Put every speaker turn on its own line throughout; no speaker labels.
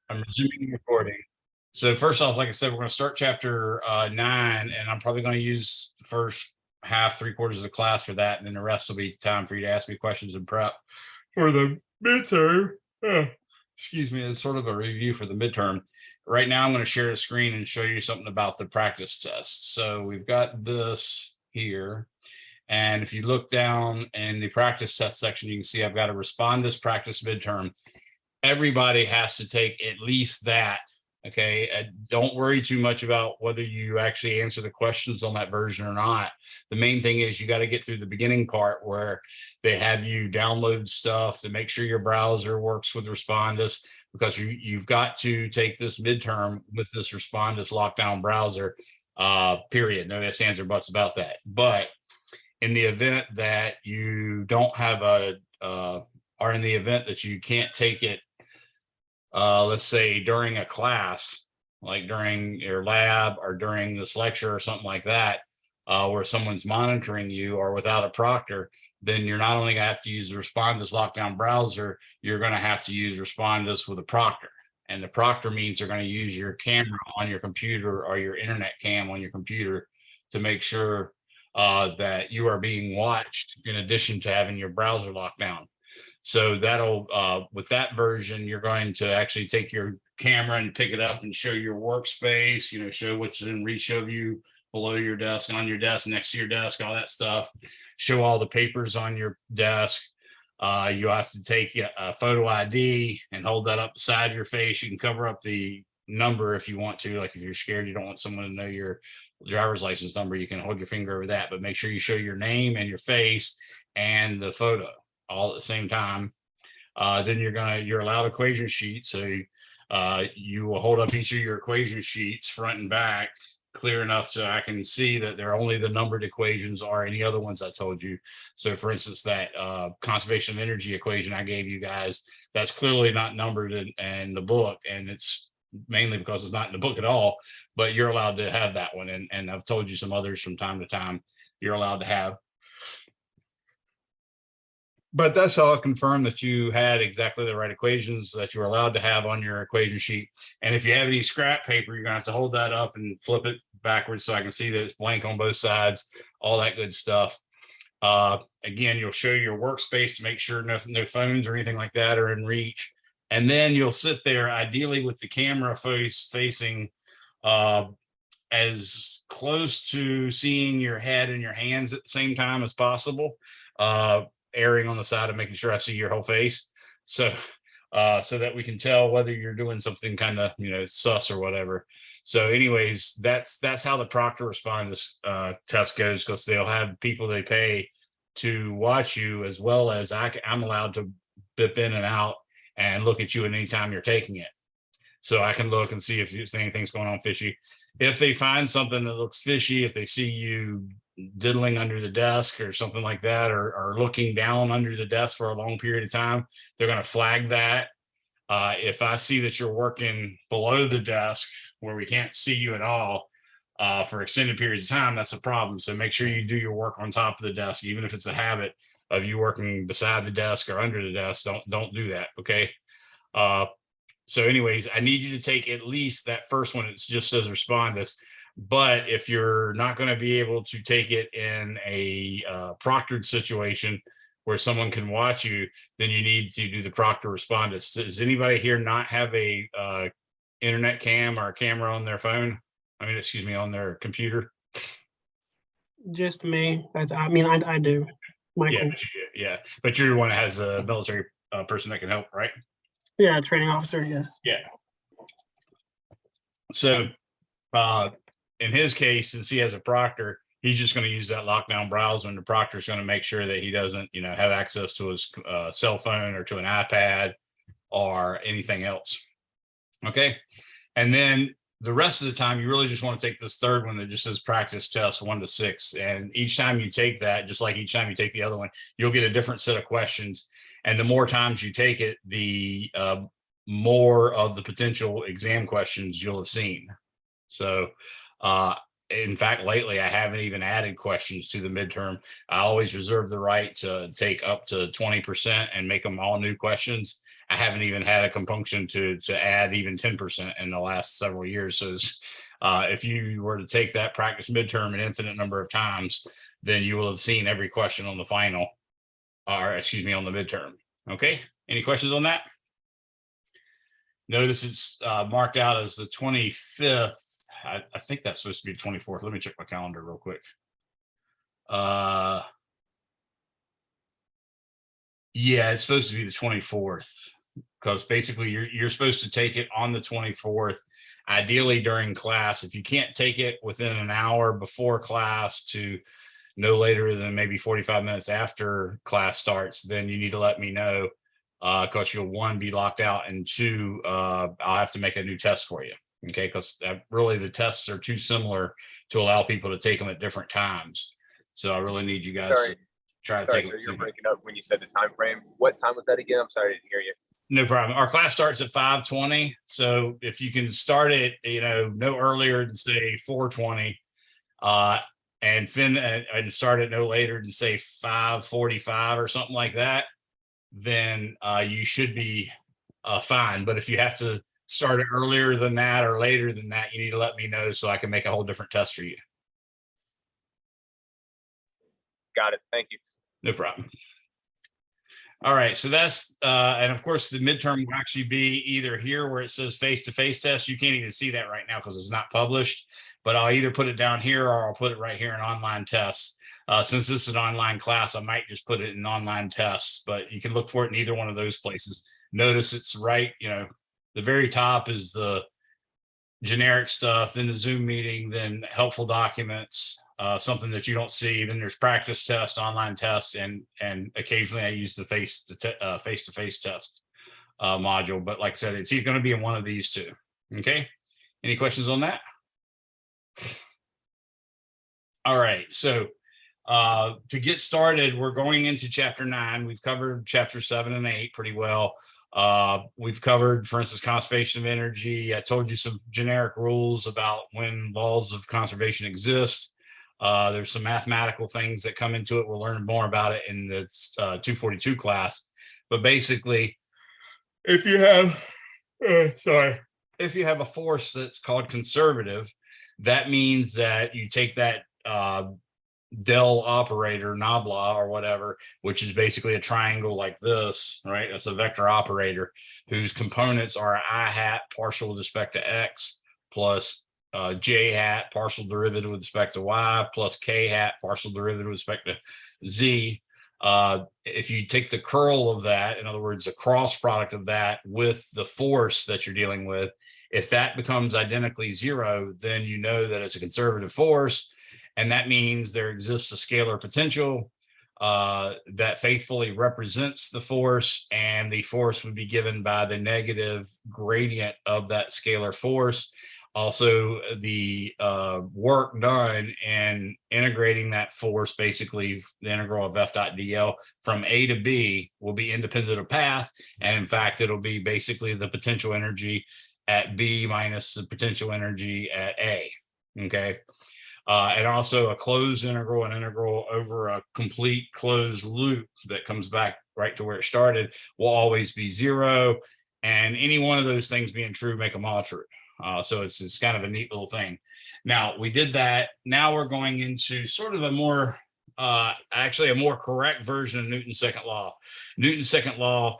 I'm resuming recording. So first off, like I said, we're going to start chapter 9, and I'm probably going to use the first half, 3/4 of the class for that, and then the rest will be time for you to ask me questions and prep for the midterm. Excuse me, it's sort of a review for the midterm. Right now, I'm going to share the screen and show you something about the practice test. So we've got this here. And if you look down in the practice test section, you can see I've got a respond this practice midterm. Everybody has to take at least that. Okay. Don't worry too much about whether you actually answer the questions on that version or not. The main thing is you got to get through the beginning part where they have you download stuff to make sure your browser works with Respondus, because you've got to take this midterm with this Respondus lockdown browser, period. No ifs, ands, or buts about that. But in the event that you don't have or in the event that you can't take it, let's say during a class, like during your lab or during this lecture or something like that, where someone's monitoring you or without a proctor, then you're not only going to have to use the Respondus lockdown browser, you're going to have to use Respondus with a proctor. And the proctor means they're going to use your camera on your computer or your internet cam on your computer to make sure that you are being watched in addition to having your browser locked down. So that'll, with that version, you're going to actually take your camera and pick it up and show your workspace, show what's in reach of you, below your desk, on your desk, next to your desk, all that stuff. Show all the papers on your desk. You have to take a photo ID and hold that up beside your face. You can cover up the number if you want to, like if you're scared, you don't want someone to know your driver's license number, you can hold your finger over that, but make sure you show your name and your face and the photo all at the same time. Then you're allowed equation sheets. So you will hold up each of your equation sheets front and back clear enough so I can see that they're only the numbered equations or any other ones I told you. So for instance, that conservation of energy equation I gave you guys, that's clearly not numbered in the book, and it's mainly because it's not in the book at all, but you're allowed to have that one. And I've told you some others from time to time you're allowed to have. But that's how I confirm that you had exactly the right equations that you were allowed to have on your equation sheet. And if you have any scrap paper, you're gonna have to hold that up and flip it backwards so I can see that it's blank on both sides, all that good stuff. Again, you'll show your workspace to make sure no phones or anything like that are in reach. And then you'll sit there, ideally with the camera facing as close to seeing your head and your hands at the same time as possible, erring on the side of making sure I see your whole face. So that we can tell whether you're doing something kind of, sus or whatever. So anyways, that's how the proctor Respondus test goes, because they'll have people they pay to watch you, as well as I'm allowed to bip in and out and look at you at any time you're taking it. So I can look and see if anything's going on fishy. If they find something that looks fishy, if they see you diddling under the desk or something like that, or looking down under the desk for a long period of time, they're going to flag that. If I see that you're working below the desk where we can't see you at all for extended periods of time, that's a problem. So make sure you do your work on top of the desk, even if it's a habit of you working beside the desk or under the desk. Don't do that. Okay. So anyways, I need you to take at least that first one. It just says Respondus. But if you're not going to be able to take it in a proctored situation where someone can watch you, then you need to do the proctor Respondus. Does anybody here not have a internet cam or a camera on their phone? I mean, excuse me, on their computer?
Just me. I do. Michael.
Yeah. But you're the one that has a military person that can help, right?
Yeah, training officer. Yes.
Yeah. So in his case, since he has a proctor, he's just going to use that lockdown browser, and the proctor is going to make sure that he doesn't, have access to his cell phone or to an iPad or anything else. Okay. And then the rest of the time, you really just want to take this third one that just says practice test 1 to 6. And each time you take that, just like each time you take the other one, you'll get a different set of questions. And the more times you take it, the more of the potential exam questions you'll have seen. So in fact, lately I haven't even added questions to the midterm. I always reserve the right to take up to 20% and make them all new questions. I haven't even had a compunction to add even 10% in the last several years. So if you were to take that practice midterm an infinite number of times, then you will have seen every question on the final, or excuse me, on the midterm. Okay, any questions on that? Notice it's marked out as the 25th. I think that's supposed to be the 24th. Let me check my calendar real quick. Yeah, it's supposed to be the 24th, because basically you're supposed to take it on the 24th, ideally during class. If you can't take it within an hour before class to no later than maybe 45 minutes after class starts, then you need to let me know, because you'll, one, be locked out, and two, I'll have to make a new test for you. Okay, because really the tests are too similar to allow people to take them at different times. So I really need you guys to try to take
So
them.
you're breaking up when you said the time frame. What time was that again? I'm sorry, I didn't hear you.
No problem. Our class starts at 5:20. So if you can start it, no earlier than say 4:20, and start it no later than say 5:45 or something like that, then you should be fine. But if you have to start it earlier than that or later than that, you need to let me know so I can make a whole different test for you.
Got it. Thank you.
No problem. All right, so that's and of course the midterm will actually be either here where it says face-to-face test. You can't even see that right now because it's not published, but I'll either put it down here or I'll put it right here in online tests. Since this is an online class, I might just put it in online tests, but you can look for it in either one of those places. Notice it's right, the very top is the generic stuff, then the Zoom meeting, then helpful documents, something that you don't see. Then there's practice test, online test, and occasionally I use the face-to-face test module. But like I said, it's going to be in one of these two. Okay. Any questions on that? All right. So to get started, we're going into chapter 9. We've covered chapter 7 and 8 pretty well. We've covered, for instance, conservation of energy. I told you some generic rules about when laws of conservation exist. There's some mathematical things that come into it. We'll learn more about it in the 242 class. But basically, if you have, if you have a force that's called conservative, that means that you take that del operator, nabla or whatever, which is basically a triangle like this, right? That's a vector operator whose components are I hat partial with respect to x plus j hat partial derivative with respect to y plus k hat partial derivative with respect to z. If you take the curl of that, in other words, the cross product of that with the force that you're dealing with, if that becomes identically zero, then you know that it's a conservative force. And that means there exists a scalar potential that faithfully represents the force, and the force would be given by the negative gradient of that scalar force. Also, the work done in integrating that force, basically the integral of f dot dl from A to B, will be independent of path. And in fact, it'll be basically the potential energy at B minus the potential energy at A. Okay. And also a closed integral, an integral over a complete closed loop that comes back right to where it started, will always be zero. And any one of those things being true make them all true. So it's kind of a neat little thing. Now we did that. Now we're going into sort of a more, actually a more correct version of Newton's second law. Newton's second law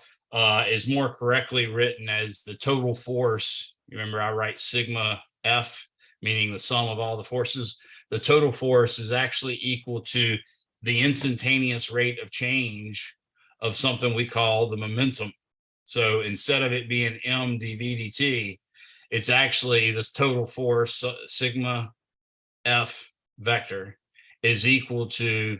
is more correctly written as the total force. Remember, I write sigma F, meaning the sum of all the forces. The total force is actually equal to the instantaneous rate of change of something we call the momentum. So instead of it being m dv dt, it's actually this total force, sigma f vector, is equal to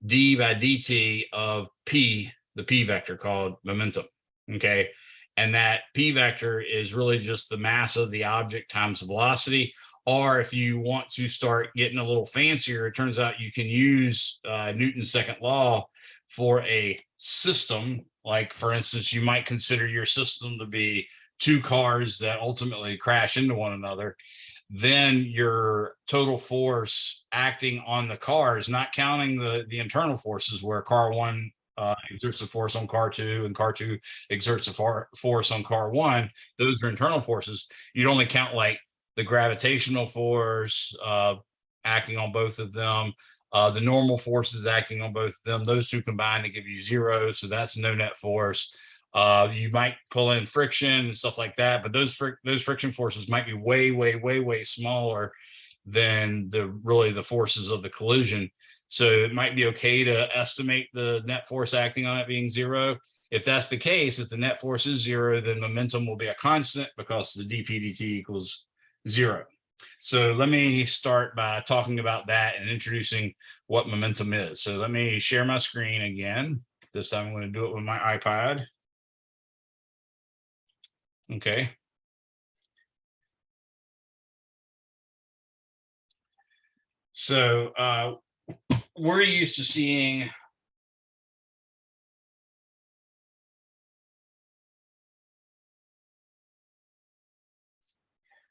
d by dt of p, the p vector called momentum. Okay. And that p vector is really just the mass of the object times the velocity. Or if you want to start getting a little fancier, it turns out you can use Newton's second law for a system. Like, for instance, you might consider your system to be two cars that ultimately crash into one another. then your total force acting on the cars, not counting the internal forces where car one exerts a force on car two and car two exerts a force on car one, those are internal forces. You'd only count like the gravitational force acting on both of them, the normal forces acting on both of them. Those two combine to give you zero, so that's no net force. You might pull in friction and stuff like that, but those friction forces might be way smaller than the forces of the collision. So it might be okay to estimate the net force acting on it being zero. If that's the case, if the net force is zero, then momentum will be a constant because the dp dt equals zero. So let me start by talking about that and introducing what momentum is. So let me share my screen again. This time I'm going to do it with my iPad. Okay. So we're used to seeing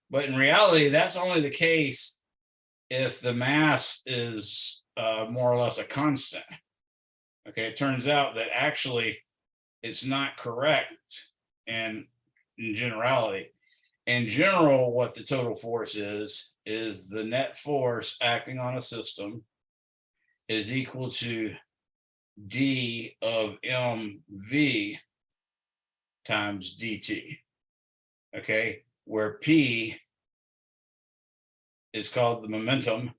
but in reality, that's only the case if the mass is more or less a constant. Okay, it turns out that actually it's not correct in generality. In general, what the total force is the net force acting on a system is equal to d of mv times dt. Okay, where p is called the momentum,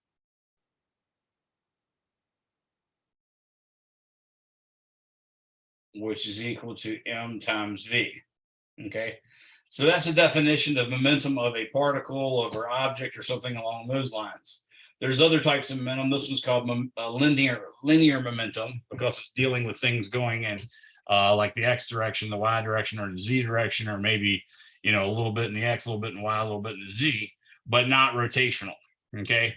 which is equal to m times v. Okay, so that's a definition of momentum of a particle, or object, or something along those lines. There's other types of momentum. This one's called linear momentum because it's dealing with things going in like the x direction, the y direction, or the z direction, or maybe a little bit in the x, a little bit in y, a little bit in the z, but not rotational. Okay,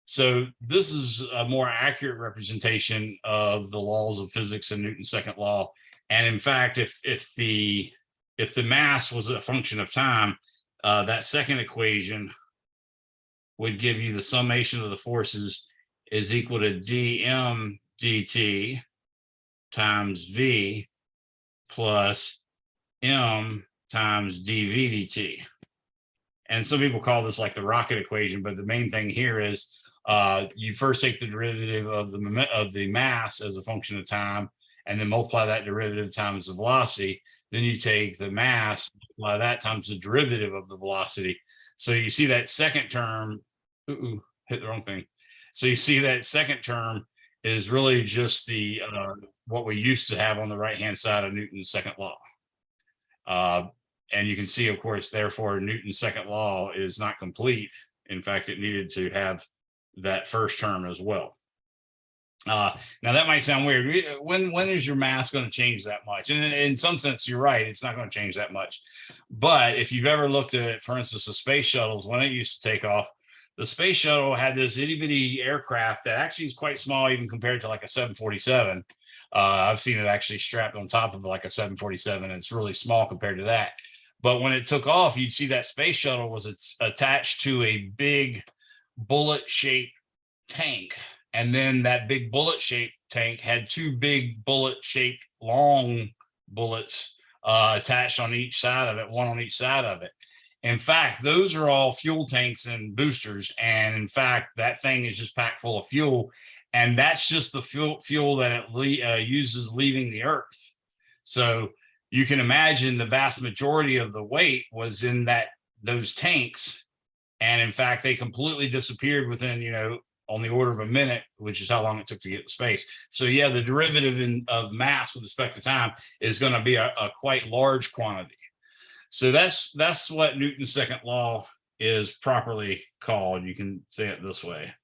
so this is a more accurate representation of the laws of physics and Newton's second law. And in fact, if the mass was a function of time, that second equation would give you the summation of the forces is equal to dm dt times v plus m times dv dt. And some people call this like the rocket equation, but the main thing here is you first take the derivative of the mass as a function of time, and then multiply that derivative times the velocity. Then you take the mass, multiply that times the derivative of the velocity. So you see that second term, hit the wrong thing. So you see that second term is really just the what we used to have on the right-hand side of Newton's second law. And you can see, of course, therefore, Newton's second law is not complete. In fact, it needed to have that first term as well. Now, that might sound weird. When is your mass going to change that much? And in some sense, you're right. It's not going to change that much. But if you've ever looked at, for instance, the space shuttles, when it used to take off, the space shuttle had this itty bitty aircraft that actually is quite small, even compared to like a 747. I've seen it actually strapped on top of like a 747, and it's really small compared to that. But when it took off, you'd see that space shuttle was attached to a big bullet-shaped tank. And then that big bullet-shaped tank had two big bullet-shaped long bullets attached on each side of it, one on each side of it. In fact, those are all fuel tanks and boosters. And in fact, that thing is just packed full of fuel. And that's just the fuel that it uses leaving the Earth. So you can imagine the vast majority of the weight was in those tanks. And in fact, they completely disappeared within, on the order of a minute, which is how long it took to get to space. So yeah, the derivative of mass with respect to time is going to be a quite large quantity. So that's what Newton's second law is properly called. You can say it this way.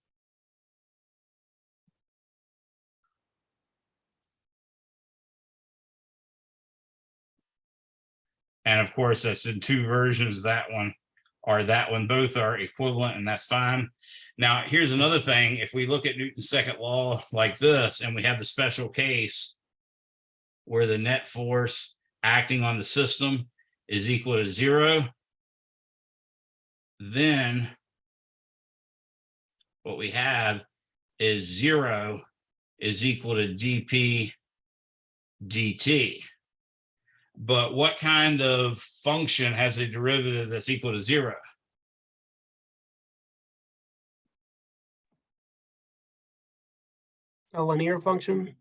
And of course, that's in two versions, that one or that one. Both are equivalent, and that's fine. Now, here's another thing. If we look at Newton's second law like this, and we have the special case where the net force acting on the system is equal to zero, then what we have is 0 is equal to dp dt. But what kind of function has a derivative that's equal to 0?
A linear function.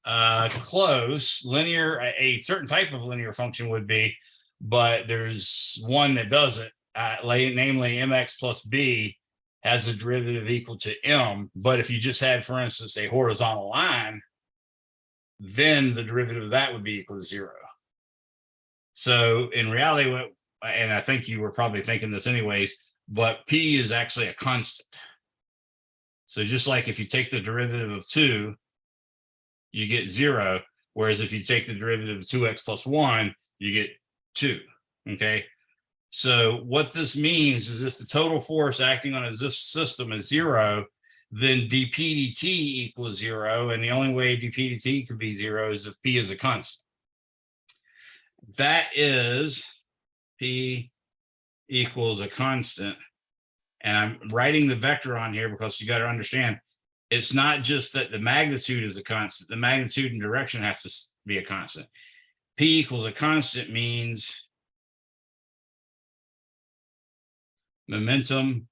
Close. Linear, a certain type of linear function would be, but there's one that doesn't, namely mx plus b has a derivative equal to m. But if you just had, for instance, a horizontal line, then the derivative of that would be equal to 0. So in reality, and I think you were probably thinking this anyways, but p is actually a constant. So just like if you take the derivative of 2, you get 0. Whereas if you take the derivative of 2x plus 1, you get 2. Okay. So what this means is if the total force acting on this system is 0, then dp dt equals 0. And the only way dp dt can be 0 is if p is a constant. That is p equals a constant. And I'm writing the vector on here because you got to understand, it's not just that the magnitude is a constant, the magnitude and direction have to be a constant. P equals a constant means momentum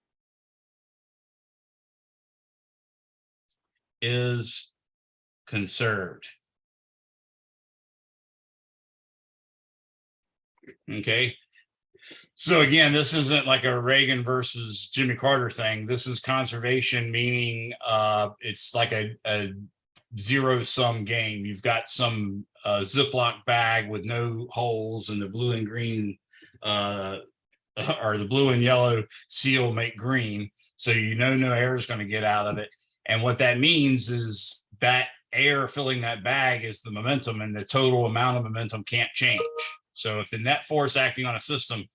is conserved. Okay. So again, this isn't like a Reagan versus Jimmy Carter thing. This is conservation, meaning it's like a zero-sum game. You've got some Ziploc bag with no holes, and the blue and green or the blue and yellow seal make green. So you know no air is going to get out of it. And what that means is that air filling that bag is the momentum, and the total amount of momentum can't change. So if the net force acting on a system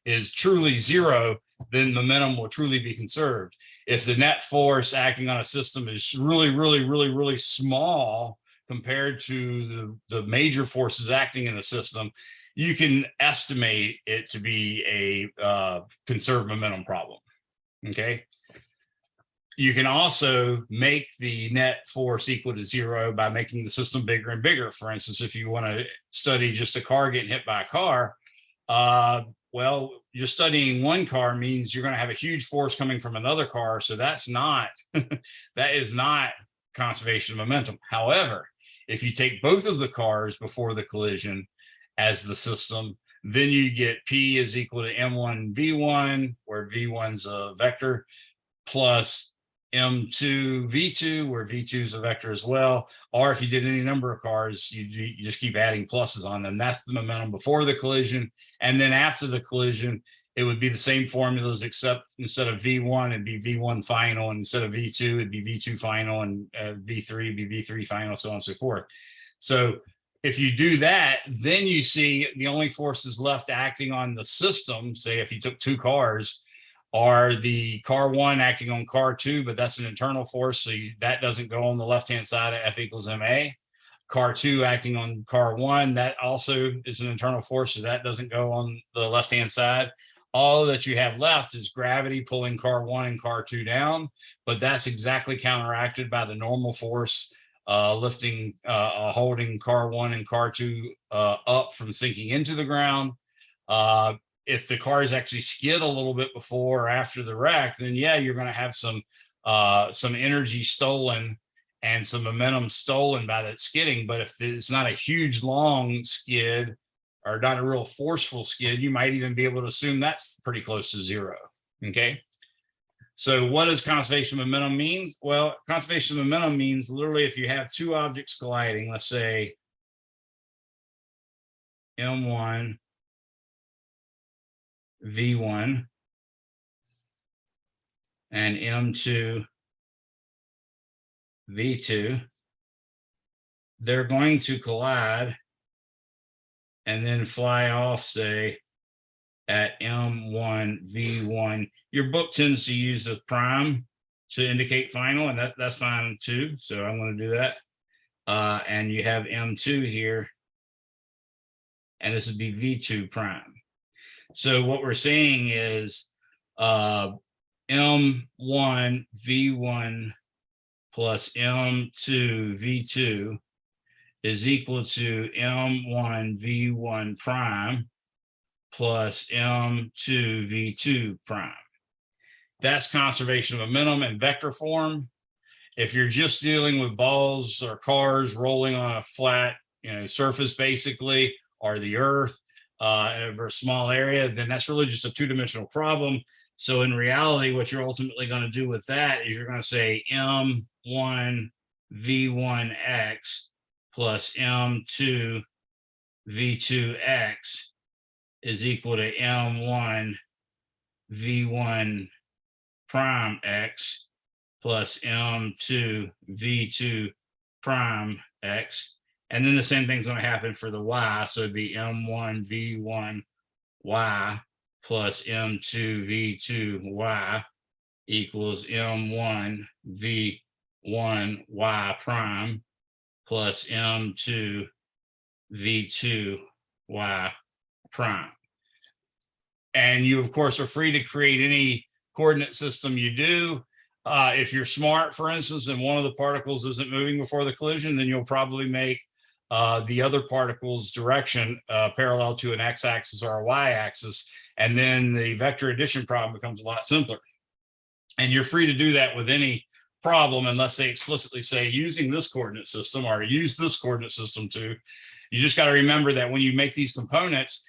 is truly 0, then momentum will truly be conserved. If the net force acting on a system is really small compared to the major forces acting in the system, you can estimate it to be a conserved momentum problem. Okay. You can also make the net force equal to 0 by making the system bigger and bigger. For instance, if you want to study just a car getting hit by a car, well, just studying one car means you're going to have a huge force coming from another car. So that's not, that is not conservation of momentum. However, if you take both of the cars before the collision as the system, then you get P is equal to M1 V1, where V1's a vector, plus M2 V2, where V2 is a vector as well. Or if you did any number of cars, you just keep adding pluses on them. That's the momentum before the collision. And then after the collision, it would be the same formulas, except instead of V1, it'd be V1 final, and instead of V2, it'd be V2 final, and V3 would be V3 final, so on and so forth. So if you do that, then you see the only forces left acting on the system, say if you took 2 cars, are the car 1 acting on car 2, but that's an internal force, so that doesn't go on the left-hand side of F equals ma. Car 2 acting on car 1, that also is an internal force, so that doesn't go on the left-hand side. All that you have left is gravity pulling car 1 and car 2 down, but that's exactly counteracted by the normal force lifting, holding car 1 and car 2 up from sinking into the ground. If the cars actually skid a little bit before or after the wreck, then yeah, you're going to have some energy stolen and some momentum stolen by that skidding. But if it's not a huge long skid or not a real forceful skid, you might even be able to assume that's pretty close to 0. Okay. So what does conservation of momentum mean? Well, conservation of momentum means literally if you have 2 objects colliding, let's say M1 V1 and M2 V2, they're going to collide and then fly off, say, at M1 V1. Your book tends to use the prime to indicate final, and that's fine too. So I'm going to do that. And you have M2 here, and this would be V2 prime. So what we're saying is M1 V1 plus M2 V2 is equal to M1 V1 prime plus M2 V2 prime. That's conservation of momentum in vector form. If you're just dealing with balls or cars rolling on a flat, surface basically, or the earth over a small area, then that's really just a two-dimensional problem. So in reality, what you're ultimately going to do with that is you're going to say M1 V1x plus M2 V2x is equal to M1 V1 prime x plus M2 V2 prime x. And then the same thing's going to happen for the y. So it'd be M1 V1 y plus M2 V2 y equals M1 V1 y prime plus M2 V2 y prime. And you, of course, are free to create any coordinate system you do. If you're smart, for instance, and one of the particles isn't moving before the collision, then you'll probably make the other particle's direction parallel to an x-axis or a y-axis. And then the vector addition problem becomes a lot simpler. And you're free to do that with any problem unless they explicitly say using this coordinate system or use this coordinate system too. You just got to remember that when you make these components,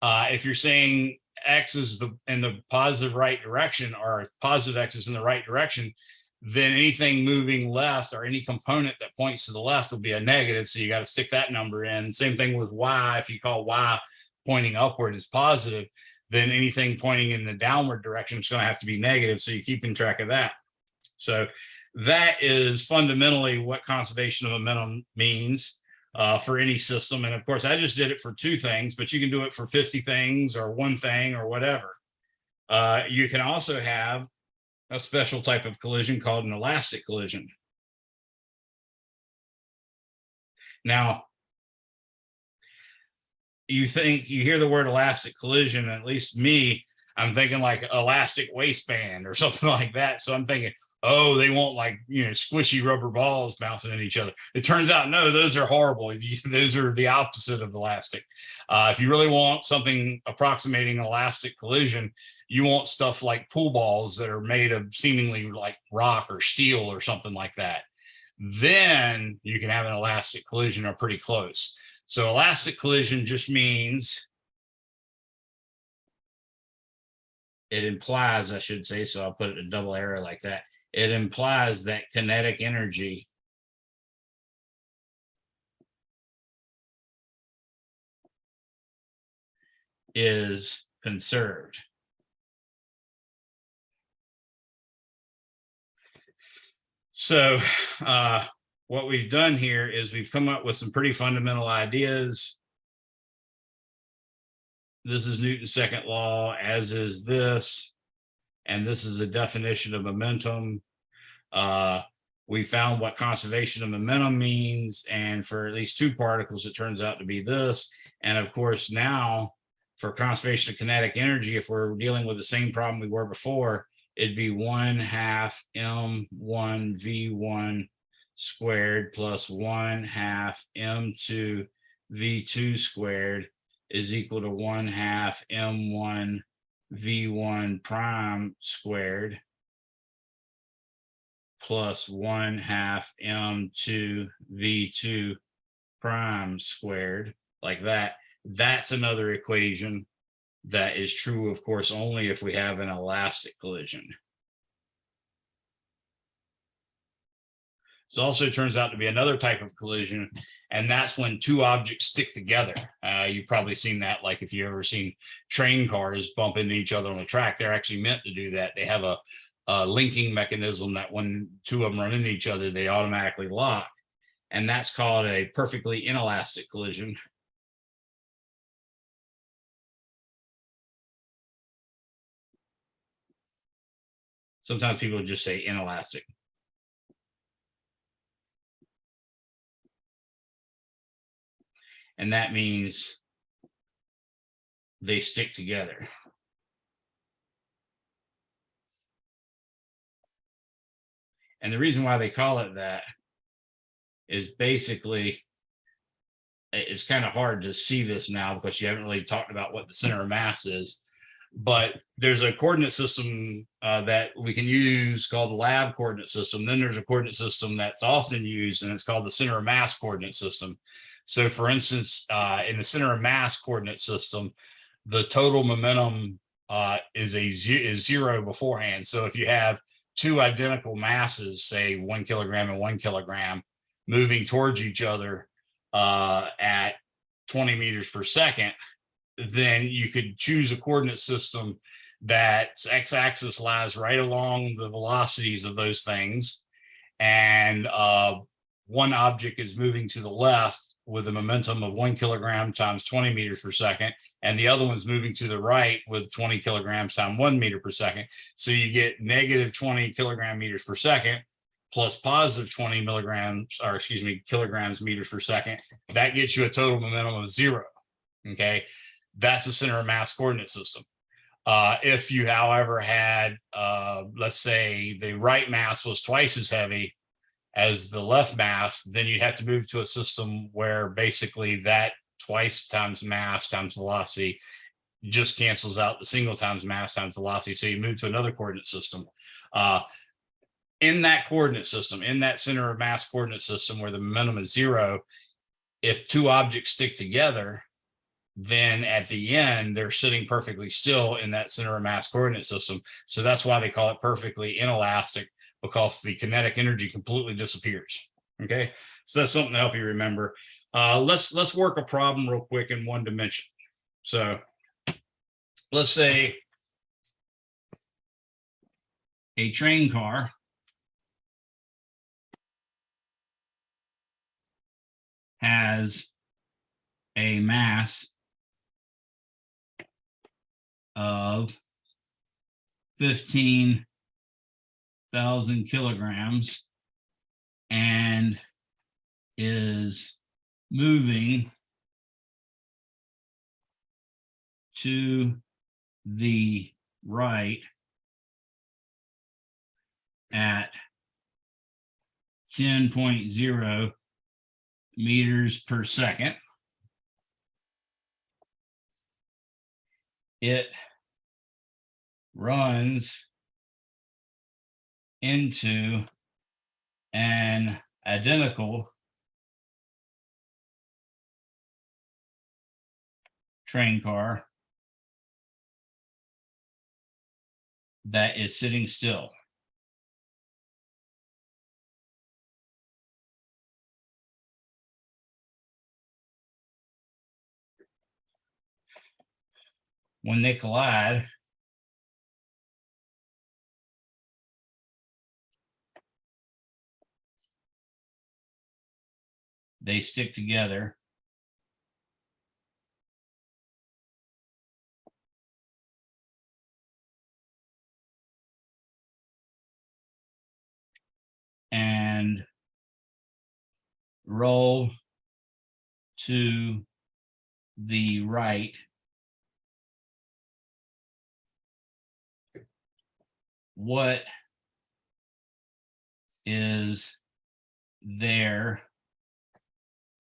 if you're saying x is in the positive right direction or positive x is in the right direction, then anything moving left or any component that points to the left will be a negative. So you got to stick that number in. Same thing with y. If you call y pointing upward is positive, then anything pointing in the downward direction is going to have to be negative. So you're keeping track of that. So that is fundamentally what conservation of momentum means for any system. And of course, I just did it for 2 things, but you can do it for 50 things or 1 thing or whatever. You can also have a special type of collision called an elastic collision. Now, you hear the word elastic collision, at least me, I'm thinking like elastic waistband or something like that. So I'm thinking, oh, they want like, squishy rubber balls bouncing at each other. It turns out, no, those are horrible. Those are the opposite of elastic. If you really want something approximating elastic collision, you want stuff like pool balls that are made of seemingly like rock or steel or something like that. Then you can have an elastic collision or pretty close. So elastic collision just means, it implies, I should say, so I'll put it a double arrow like that. It implies that kinetic energy is conserved. So what we've done here is we've come up with some pretty fundamental ideas. This is Newton's second law, as is this. And this is a definition of momentum. We found what conservation of momentum means. And for at least 2 particles, it turns out to be this. And of course, now for conservation of kinetic energy, if we're dealing with the same problem we were before, it'd be 1/2 M1 V1 squared plus 1/2 M2 V2 squared is equal to 1/2 M1 V1 prime squared plus 1/2 M2 V2 prime squared, like that. That's another equation that is true, of course, only if we have an elastic collision. So also turns out to be another type of collision, and that's when 2 objects stick together. You've probably seen that, like if you've ever seen train cars bump into each other on the track, they're actually meant to do that. They have a linking mechanism that when 2 of them run into each other, they automatically lock. And that's called a perfectly inelastic collision. Sometimes people just say inelastic. And that means they stick together. And the reason why they call it that is basically, it's kind of hard to see this now because you haven't really talked about what the center of mass is. But there's a coordinate system that we can use called the lab coordinate system. Then there's a coordinate system that's often used, and it's called the center of mass coordinate system. So for instance, in the center of mass coordinate system, the total momentum is zero beforehand. So if you have two identical masses, say 1 kilogram and 1 kilogram, moving towards each other at 20 meters per second, then you could choose a coordinate system that's x-axis lies right along the velocities of those things. And one object is moving to the left with a momentum of 1 kilogram times 20 meters per second. And the other one's moving to the right with 20 kilograms times 1 meter per second. So you get negative 20 kilogram meters per second plus positive 20 milligrams, or excuse me, kilograms meters per second. That gets you a total momentum of 0. Okay. That's the center of mass coordinate system. If you, however, had, let's say the right mass was twice as heavy as the left mass, then you'd have to move to a system where basically that twice times mass times velocity just cancels out the single times mass times velocity. So you move to another coordinate system. In that coordinate system, in that center of mass coordinate system where the momentum is 0, if two objects stick together, then at the end, they're sitting perfectly still in that center of mass coordinate system. So that's why they call it perfectly inelastic, because the kinetic energy completely disappears. Okay, so that's something to help you remember. Let's work a problem real quick in one dimension. So let's say a train car has a mass of 15,000 kilograms and is moving to the right at 10.0 meters per second. It runs into an identical train car that is sitting still. When they collide, they stick together and roll to the right what is their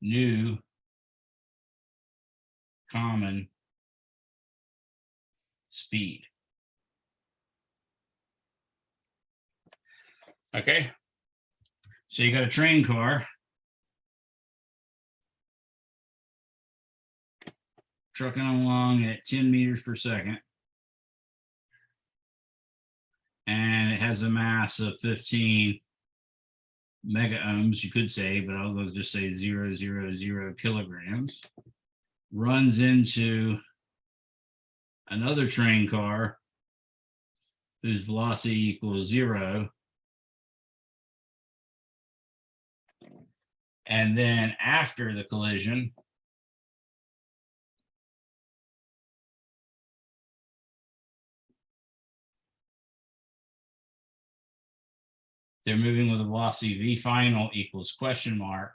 new common speed? Okay, so you got a train car trucking along at 10 meters per second, and it has a mass of 15 mega ohms, you could say, but I'll just say 0.000 kilograms. Runs into another train car whose velocity equals 0. And then after the collision, they're moving with a velocity v final equals question mark.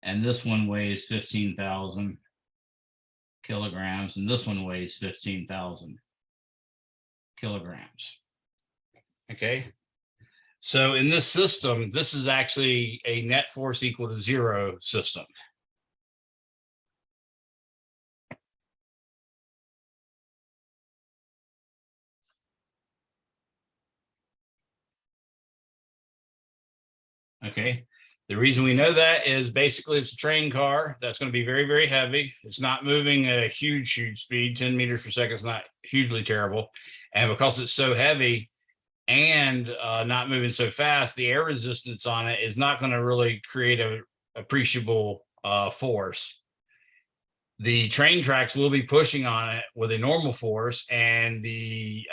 And this one weighs 15,000 kilograms, and this one weighs 15,000 kilograms. Okay. So in this system, this is actually a net force equal to 0 system. Okay. The reason we know that is basically it's a train car that's going to be very, very heavy. It's not moving at a huge, huge speed. 10 meters per second is not hugely terrible. And because it's so heavy and not moving so fast, the air resistance on it is not going to really create a appreciable force. The train tracks will be pushing on it with a normal force, and the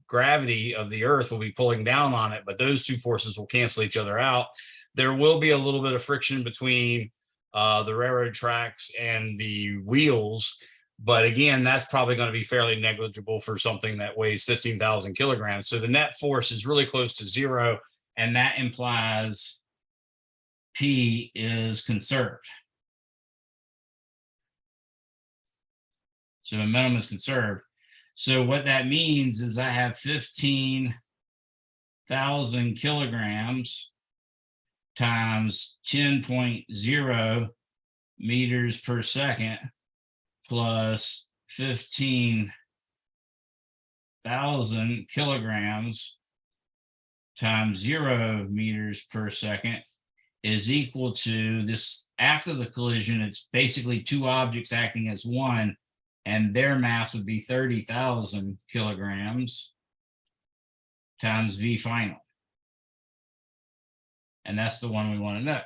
gravity of the earth will be pulling down on it, but those two forces will cancel each other out. There will be a little bit of friction between the railroad tracks and the wheels, but again, that's probably going to be fairly negligible for something that weighs 15,000 kilograms. So the net force is really close to 0, and that implies P is conserved. So momentum is conserved. So what that means is I have 15,000 kilograms times 10.0 meters per second plus 15,000 kilograms times 0 meters per second is equal to this. After the collision, it's basically two objects acting as one, and their mass would be 30,000 kilograms times V final. And that's the one we want to know.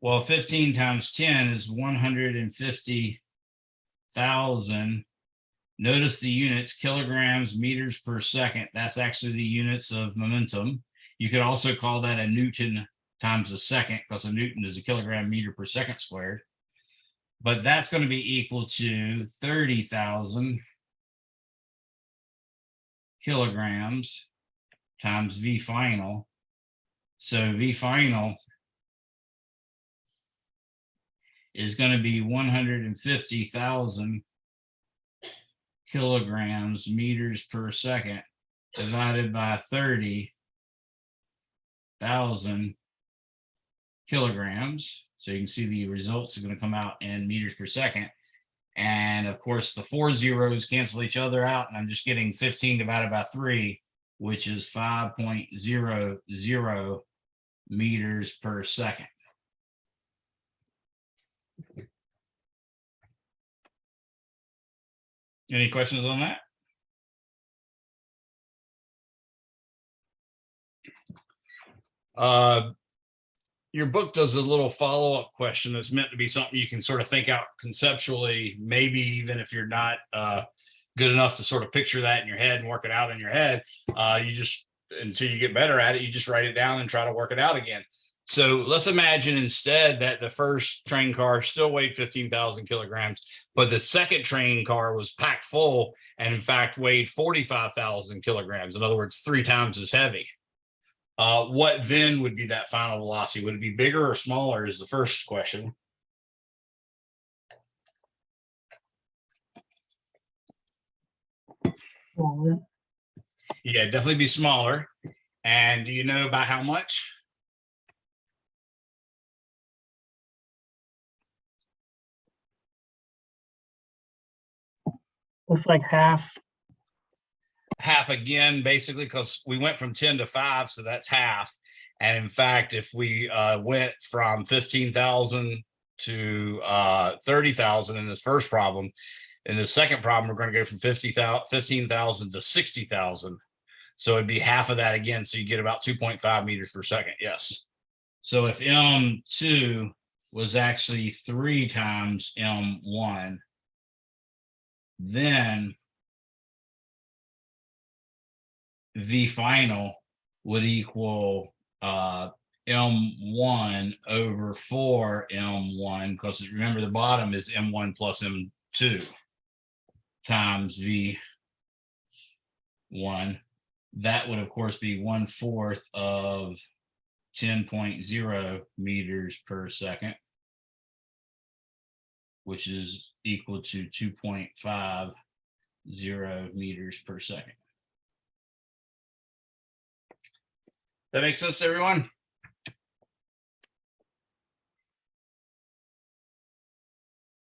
Well, 15 times 10 is 150,000. Notice the units, kilograms, meters per second. That's actually the units of momentum. You could also call that a Newton times a second, because a Newton is a kilogram meter per second squared. But that's going to be equal to 30,000 kilograms times V final. So V final is going to be 150,000 kilograms meters per second divided by 30,000 kilograms. So you can see the results are going to come out in meters per second. And of course, the 4 zeros cancel each other out, and I'm just getting 15 divided by 3, which is 5.00 meters per second. Any questions on that? Your book does a little follow-up question that's meant to be something you can sort of think out conceptually, maybe even if you're not good enough to sort of picture that in your head and work it out in your head. You just, until you get better at it, you just write it down and try to work it out again. So let's imagine instead that the first train car still weighed 15,000 kilograms, but the second train car was packed full and in fact weighed 45,000 kilograms. In other words, 3 times as heavy. What then would be that final velocity? Would it be bigger or smaller is the first question. Yeah, definitely be smaller. And do you know by how much?
Looks like half.
Half again, basically, because we went from 10 to 5, so that's half. And in fact, if we went from 15,000 to 30,000 in this first problem, in the second problem, we're going to go from 15,000 to 60,000. So it'd be half of that again. So you get about 2.5 meters per second. Yes. So if M2 was actually 3 times M1, then V final would equal M1 over 4 M1, because remember the bottom is M1 plus M2 times V1. That would of course be 1/4 of 10.0 meters per second, which is equal to 2.50 meters per second. That makes sense to everyone?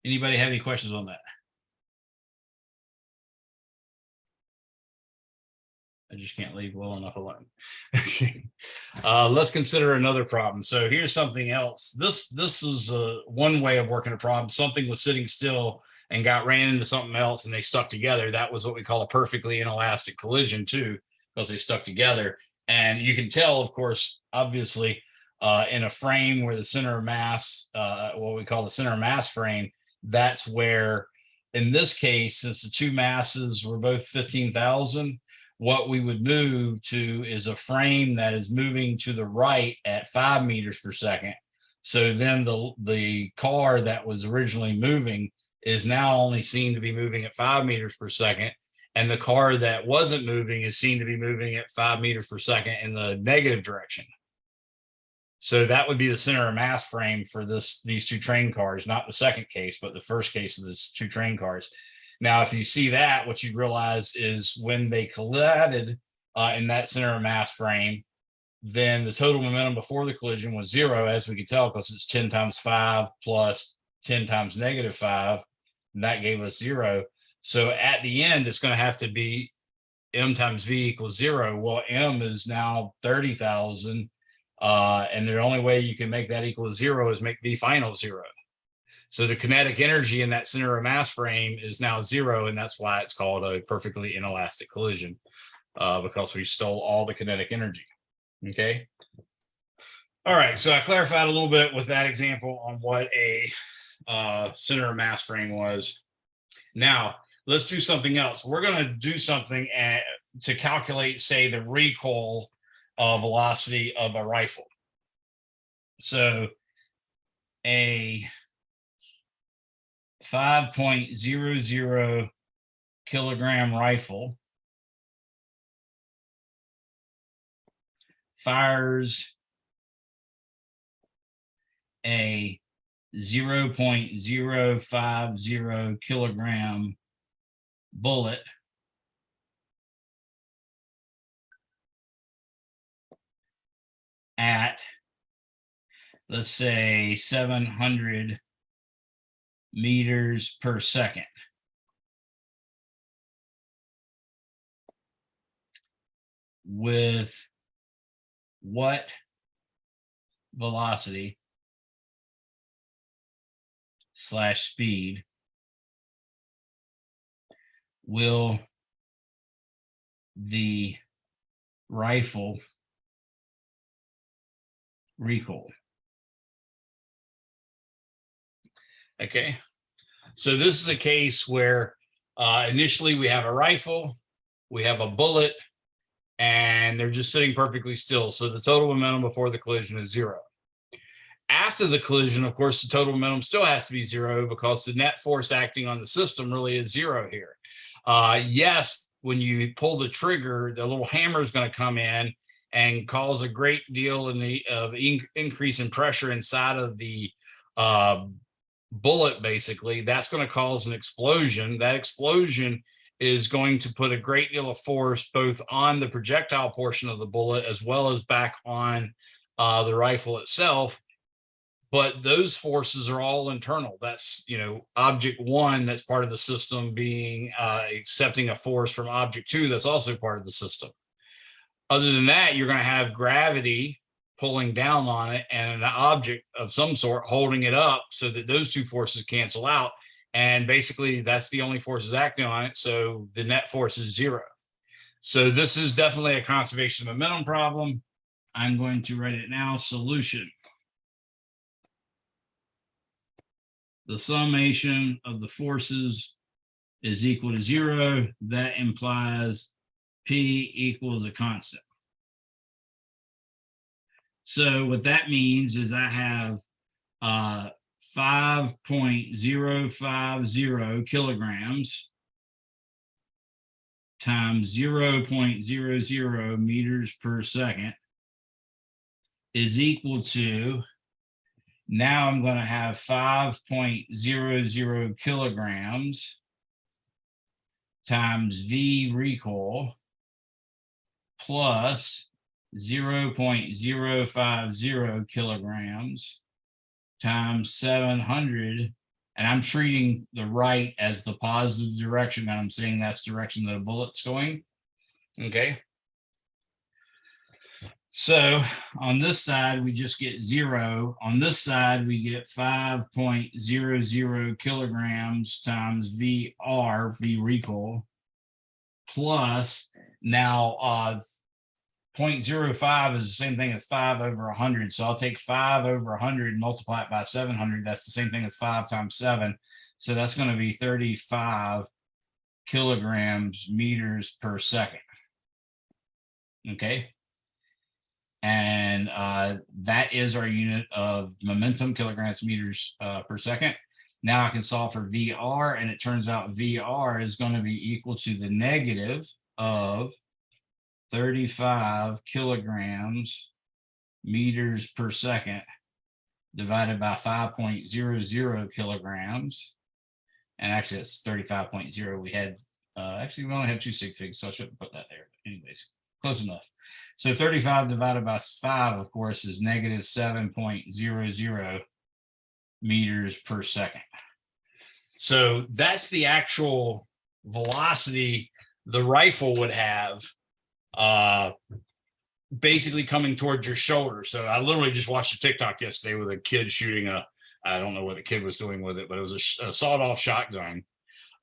Anybody have any questions on that? I just can't leave well enough alone. Okay. Let's consider another problem. So here's something else. This is one way of working a problem. Something was sitting still and ran into something else and they stuck together. That was what we call a perfectly inelastic collision too, because they stuck together. And you can tell, of course, obviously, in a frame where the center of mass, what we call the center of mass frame, that's where, in this case, since the two masses were both 15,000, what we would move to is a frame that is moving to the right at 5 meters per second. So then the car that was originally moving is now only seen to be moving at 5 meters per second. And the car that wasn't moving is seen to be moving at 5 meters per second in the negative direction. So that would be the center of mass frame for these two train cars, not the second case, but the first case of these two train cars. Now, if you see that, what you realize is when they collided in that center of mass frame, then the total momentum before the collision was 0, as we could tell, because it's 10 times 5 plus 10 times -5, and that gave us 0. So at the end, it's going to have to be m times v equals 0. Well, m is now 30,000, and the only way you can make that equal to 0 is make v final 0. So the kinetic energy in that center of mass frame is now 0, and that's why it's called a perfectly inelastic collision, because we stole all the kinetic energy. Okay. All right. So I clarified a little bit with that example on what a center of mass frame was. Now let's do something else. We're going to do something to calculate, say, the recoil velocity of a rifle. So a 5.00 kilogram rifle fires a 0.050 kilogram bullet at, let's say, 700 meters per second. With what velocity / speed will the rifle recoil? Okay, so this is a case where initially we have a rifle, we have a bullet, and they're just sitting perfectly still. So the total momentum before the collision is 0. After the collision, of course, the total momentum still has to be 0 because the net force acting on the system really is 0 here. Yes, when you pull the trigger, the little hammer is going to come in and cause a great deal of increase in pressure inside of the bullet. Basically, that's going to cause an explosion. That explosion is going to put a great deal of force both on the projectile portion of the bullet as well as back on the rifle itself. But those forces are all internal. That's, object 1, that's part of the system, being accepting a force from object 2, that's also part of the system. Other than that, you're going to have gravity pulling down on it and an object of some sort holding it up so that those two forces cancel out. And basically, that's the only forces acting on it. So the net force is 0. So this is definitely a conservation of momentum problem. I'm going to write it now. Solution. The summation of the forces is equal to 0. That implies P equals a constant. So what that means is I have 5.050 kilograms times 0.00 meters per second is equal to, now I'm going to have 5.00 kilograms times V recoil plus 0.050 kilograms times 700, and I'm treating the right as the positive direction, and I'm saying that's the direction that the bullet's going. Okay. So on this side, we just get 0. On this side, we get 5.00 kilograms times VR, V recoil, plus now 0.05 is the same thing as 5 over 100. So I'll take 5 over 100 and multiply it by 700. That's the same thing as 5 times 7. So that's going to be 35 kilograms meters per second. Okay. And that is our unit of momentum, kilograms meters per second. Now I can solve for VR, and it turns out VR is going to be equal to the negative of 35 kilograms meters per second divided by 5.00 kilograms. And actually, it's 35.0. We had, actually, we only had 2 sig figs, so I shouldn't put that there. But anyways, close enough. So 35 divided by 5, of course, is negative 7.00 meters per second. So that's the actual velocity the rifle would have basically coming towards your shoulder. So I literally just watched a TikTok yesterday with a kid shooting I don't know what the kid was doing with it, but it was a sawed-off shotgun.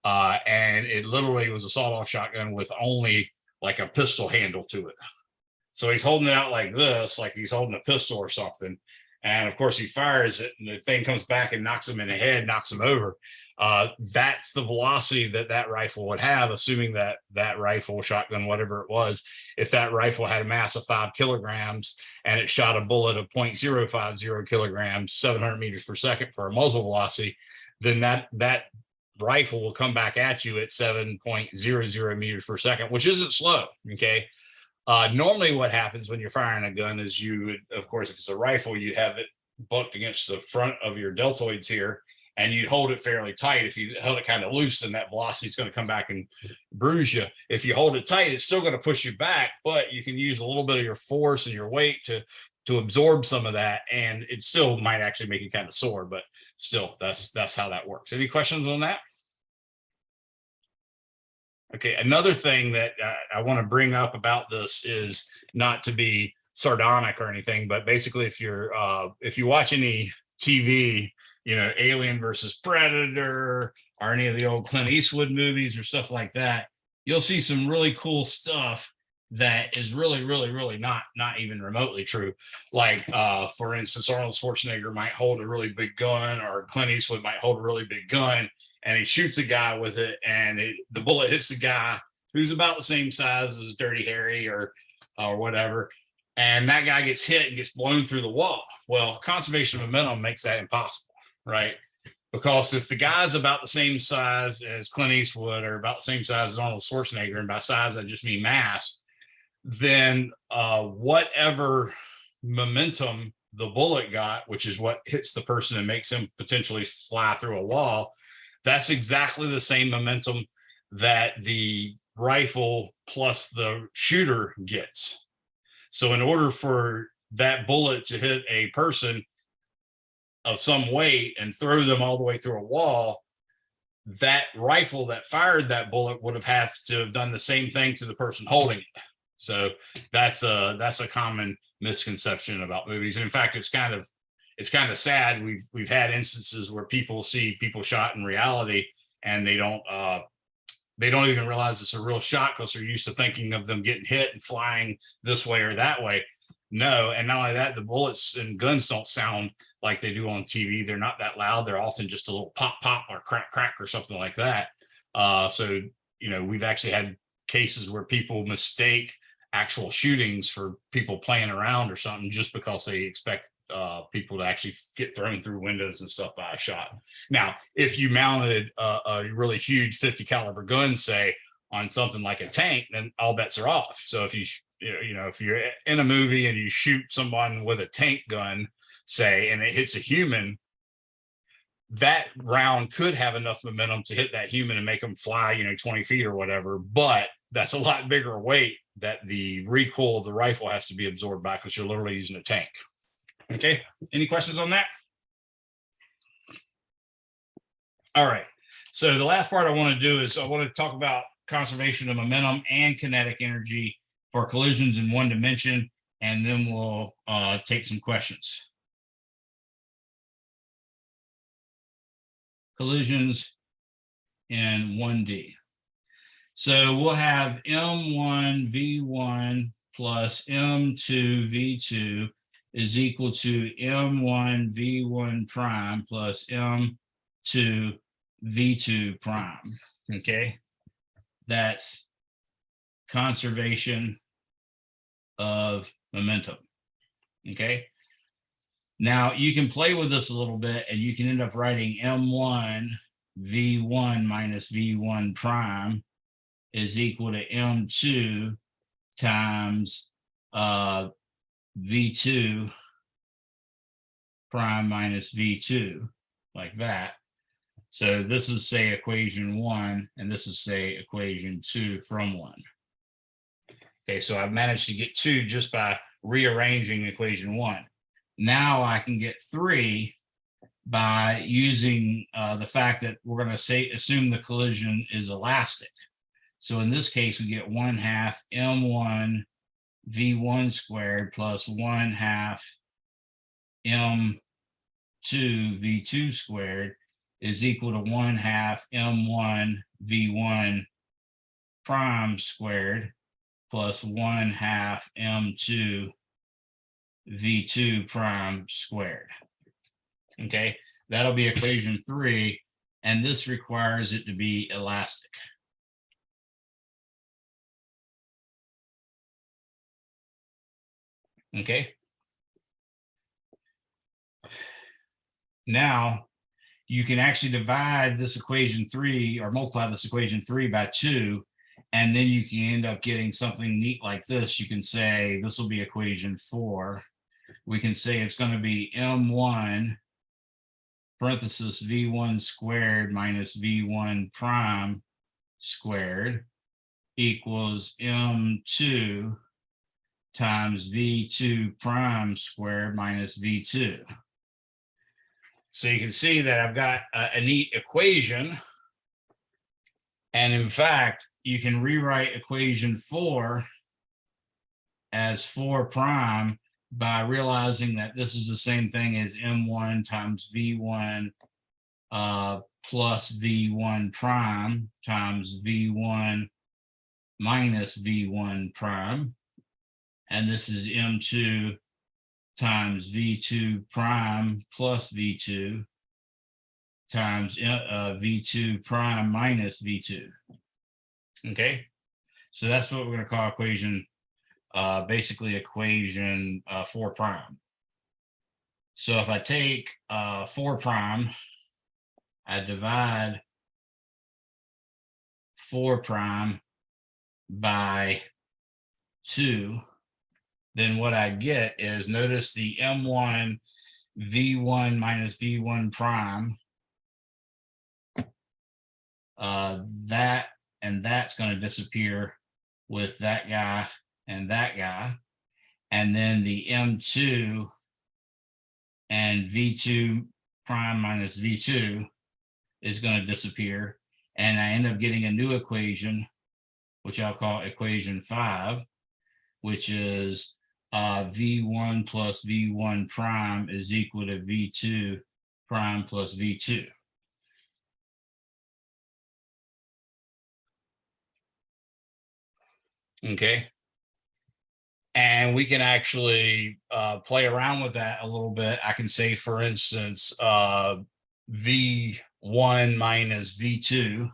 And it literally was a sawed-off shotgun with only like a pistol handle to it. So he's holding it out like this, like he's holding a pistol or something. And of course he fires it and the thing comes back and knocks him in the head, knocks him over. That's the velocity that rifle would have, assuming that rifle, shotgun, whatever it was, if that rifle had a mass of 5 kilograms and it shot a bullet of 0.050 kilograms, 700 meters per second for a muzzle velocity, then that rifle will come back at you at 7.00 meters per second, which isn't slow. Okay. Normally what happens when you're firing a gun is you would, of course, if it's a rifle, you'd have it bucked against the front of your deltoids here, and you'd hold it fairly tight. If you held it kind of loose, then that velocity is going to come back and bruise you. If you hold it tight, it's still going to push you back, but you can use a little bit of your force and your weight to absorb some of that, and it still might actually make you kind of sore, but still, that's how that works. Any questions on that? Okay, another thing that I want to bring up about this is not to be sardonic or anything, but basically if you watch any TV, you know, Alien versus Predator or any of the old Clint Eastwood movies or stuff like that, you'll see some really cool stuff that is really, really, really not even remotely true. Like, for instance, Arnold Schwarzenegger might hold a really big gun, or Clint Eastwood might hold a really big gun, and he shoots a guy with it, and the bullet hits the guy who's about the same size as Dirty Harry or whatever, and that guy gets hit and gets blown through the wall. Well, conservation of momentum makes that impossible, right? Because if the guy's about the same size as Clint Eastwood or about the same size as Arnold Schwarzenegger, and by size I just mean mass, then whatever momentum the bullet got, which is what hits the person and makes him potentially fly through a wall, that's exactly the same momentum that the rifle plus the shooter gets. So in order for that bullet to hit a person of some weight and throw them all the way through a wall, that rifle that fired that bullet would have to have done the same thing to the person holding it. So that's a common misconception about movies. And in fact, it's kind of sad. We've had instances where people see people shot in reality and they don't even realize it's a real shot because they're used to thinking of them getting hit and flying this way or that way. No, and not only that, the bullets and guns don't sound like they do on TV. They're not that loud. They're often just a little pop, pop, or crack, crack, or something like that. So, you know, we've actually had cases where people mistake actual shootings for people playing around or something just because they expect people to actually get thrown through windows and stuff by a shot. Now, if you mounted a really huge 50 caliber gun, say, on something like a tank, then all bets are off. So if if you're in a movie and you shoot someone with a tank gun, say, and it hits a human, that round could have enough momentum to hit that human and make them fly, 20 feet or whatever. But that's a lot bigger weight that the recoil of the rifle has to be absorbed by, because you're literally using a tank. Okay, any questions on that? All right, so the last part I want to do is I want to talk about conservation of momentum and kinetic energy for collisions in one dimension, and then we'll take some questions. Collisions in 1D. So we'll have M1 V1 plus M2 V2 is equal to M1 V1 prime plus M2 V2 prime. Okay, that's conservation of momentum. Okay, now you can play with this a little bit and you can end up writing M1 V1 minus V1 prime is equal to M2 times V2 prime minus V2, like that. So this is, say, equation 1, and this is, say, equation 2 from 1. Okay, so I've managed to get 2 just by rearranging equation 1. Now I can get 3 by using the fact that we're going to assume the collision is elastic. So in this case, we get 1/2 M1 V1 squared plus 1/2 M2 V2 squared is equal to 1/2 M1 V1 prime squared plus 1/2 M2 V2 prime squared. Okay, that'll be equation 3, and this requires it to be elastic. Okay. Now you can actually divide this equation 3 or multiply this equation 3 by 2, and then you can end up getting something neat like this. You can say this will be equation 4. We can say it's going to be M1 parenthesis V1 squared minus V1 prime squared equals M2 times V2 prime squared minus V2. So you can see that I've got a neat equation. And in fact, you can rewrite equation 4 as 4 prime by realizing that this is the same thing as M1 times V1 plus V1 prime times V1 minus V1 prime. And this is M2 times V2 prime plus V2 times V2 prime minus V2. Okay, so that's what we're going to call equation, basically equation 4 prime. So if I take 4 prime, I divide 4 prime by 2, then what I get is, notice the M1 V1 minus V1 prime, that and that's going to disappear with that guy and that guy. And then the M2 and V2 prime minus V2 is going to disappear. And I end up getting a new equation, which I'll call equation 5, which is V1 plus V1 prime is equal to V2 prime plus V2. Okay. And we can actually play around with that a little bit. I can say, for instance, V1 minus V2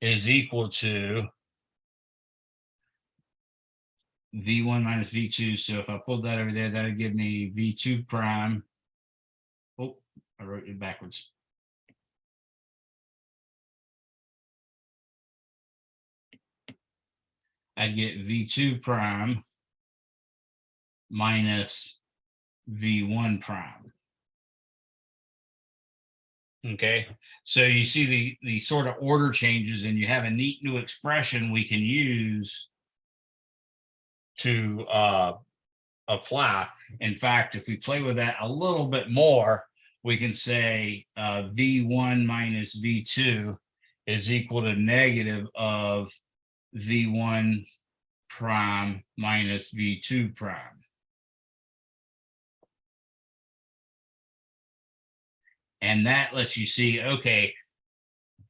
is equal to V1 minus V2. So if I pulled that over there, that'll give me V2 prime. Oh, I wrote it backwards. I'd get V2 prime minus V1 prime. Okay, so you see the sort of order changes, and you have a neat new expression we can use to apply. In fact, if we play with that a little bit more, we can say V1 minus V2 is equal to negative of V1 prime minus V2 prime. And that lets you see, okay,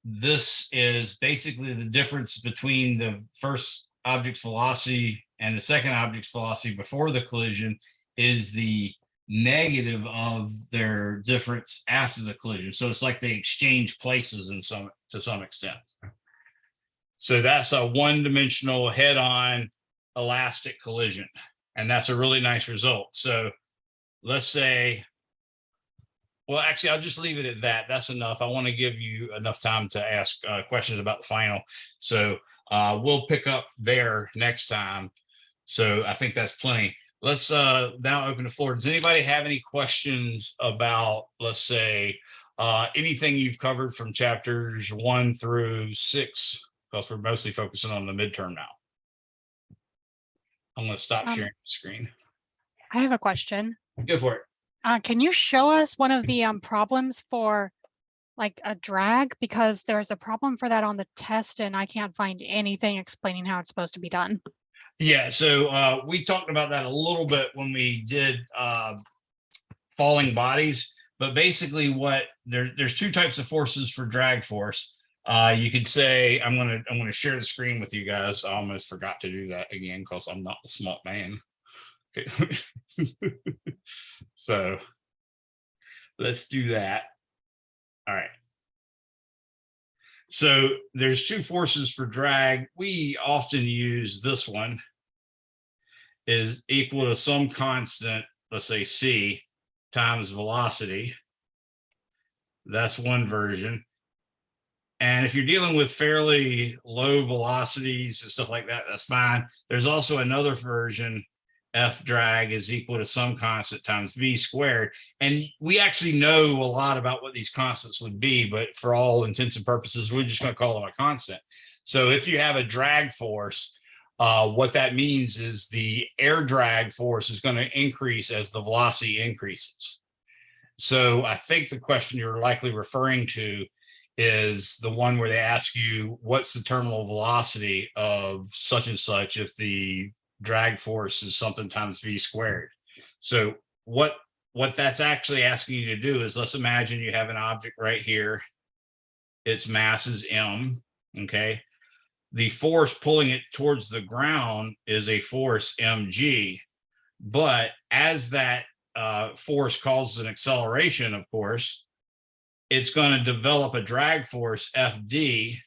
this is basically the difference between the first object's velocity and the second object's velocity before the collision is the negative of their difference after the collision. So it's like they exchange places to some extent. So that's a one-dimensional head-on elastic collision, and that's a really nice result. So let's say, well, actually, I'll just leave it at that. That's enough. I want to give you enough time to ask questions about the final. So we'll pick up there next time. So I think that's plenty. Let's now open the floor. Does anybody have any questions about, let's say, anything you've covered from chapters 1 through 6? Because we're mostly focusing on the midterm now. I'm going to stop sharing the screen.
I have a question.
Go for it.
Can you show us one of the problems for like a drag? Because there's a problem for that on the test and I can't find anything explaining how it's supposed to be done.
Yeah, so we talked about that a little bit when we did falling bodies, but basically what there's two types of forces for drag force. You could say, I'm gonna share the screen with you guys. I almost forgot to do that again because I'm not the smart man. Okay. So let's do that. All right. So there's two forces for drag. We often use this one is equal to some constant, let's say C times velocity. That's one version. And if you're dealing with fairly low velocities and stuff like that, that's fine. There's also another version, F drag is equal to some constant times V squared. And we actually know a lot about what these constants would be, but for all intents and purposes, we're just going to call them a constant. So if you have a drag force, what that means is the air drag force is going to increase as the velocity increases. So I think the question you're likely referring to is the one where they ask you, what's the terminal velocity of such and such if the drag force is something times V squared. So what that's actually asking you to do is, let's imagine you have an object right here. Its mass is M, okay? The force pulling it towards the ground is a force mg, but as that force causes an acceleration, of course, it's going to develop a drag force Fd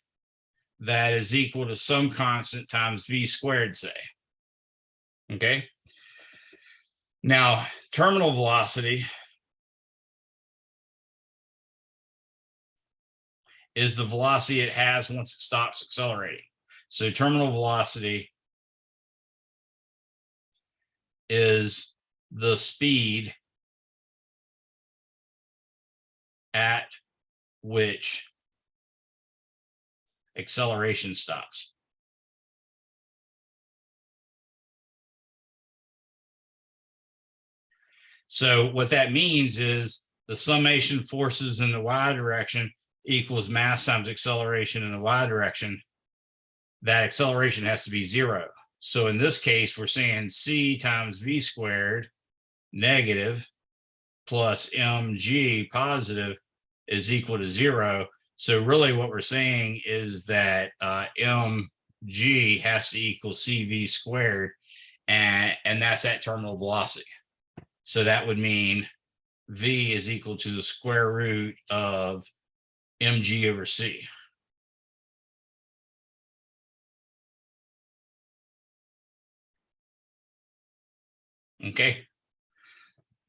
that is equal to some constant times V squared, say. Okay. Now, terminal velocity is the velocity it has once it stops accelerating. So terminal velocity is the speed at which acceleration stops. So what that means is the summation forces in the y direction equals mass times acceleration in the y direction. That acceleration has to be 0. So in this case, we're saying C times V squared negative plus mg positive is equal to 0. So really what we're saying is that mg has to equal CV squared, and that's at terminal velocity. So that would mean V is equal to the square root of mg over C. Okay.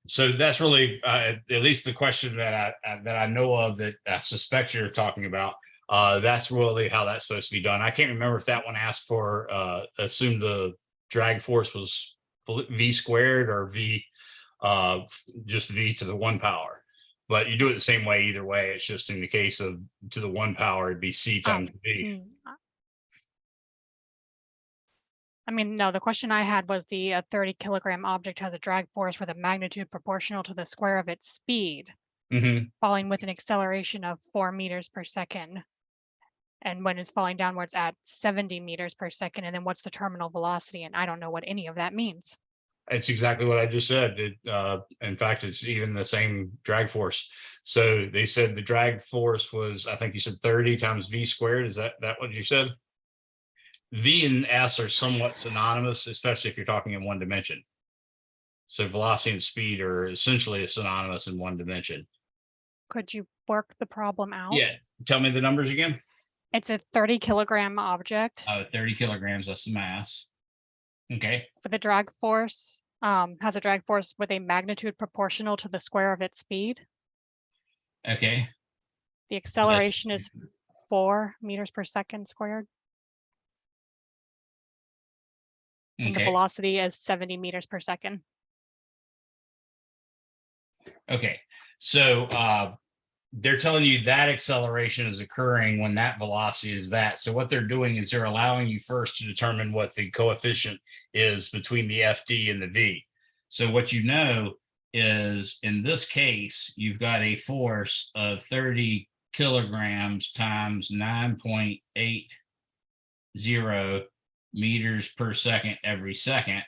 So that's really at least the question that I know of, that I suspect you're talking about. That's really how that's supposed to be done. I can't remember if that one asked for assume the drag force was V squared or V just V to the 1 power. But you do it the same way either way. It's just in the case of to the 1 power, it'd be c times v.
I mean, no, the question I had was the 30 kilogram object has a drag force with a magnitude proportional to the square of its speed, falling with an acceleration of 4 meters per second. And when it's falling downwards at 70 meters per second, and then what's the terminal velocity? And I don't know what any of that means.
It's exactly what I just said. In fact, it's even the same drag force. So they said the drag force was, I think you said 30 times v squared. Is that what you said? V and S are somewhat synonymous, especially if you're talking in one dimension. So velocity and speed are essentially synonymous in one dimension.
Could you work the problem out?
Yeah. Tell me the numbers again.
It's a 30 kilogram object.
30 kilograms, that's the mass. Okay.
With a drag force, has a drag force with a magnitude proportional to the square of its speed.
Okay.
The acceleration is 4 meters per second squared. And the
Okay.
velocity is 70 meters per second.
Okay. So they're telling you that acceleration is occurring when that velocity is that. So what they're doing is they're allowing you first to determine what the coefficient is between the FD and the V. So what you know is in this case, you've got a force of 30 kilograms times 9.80 meters per second every second.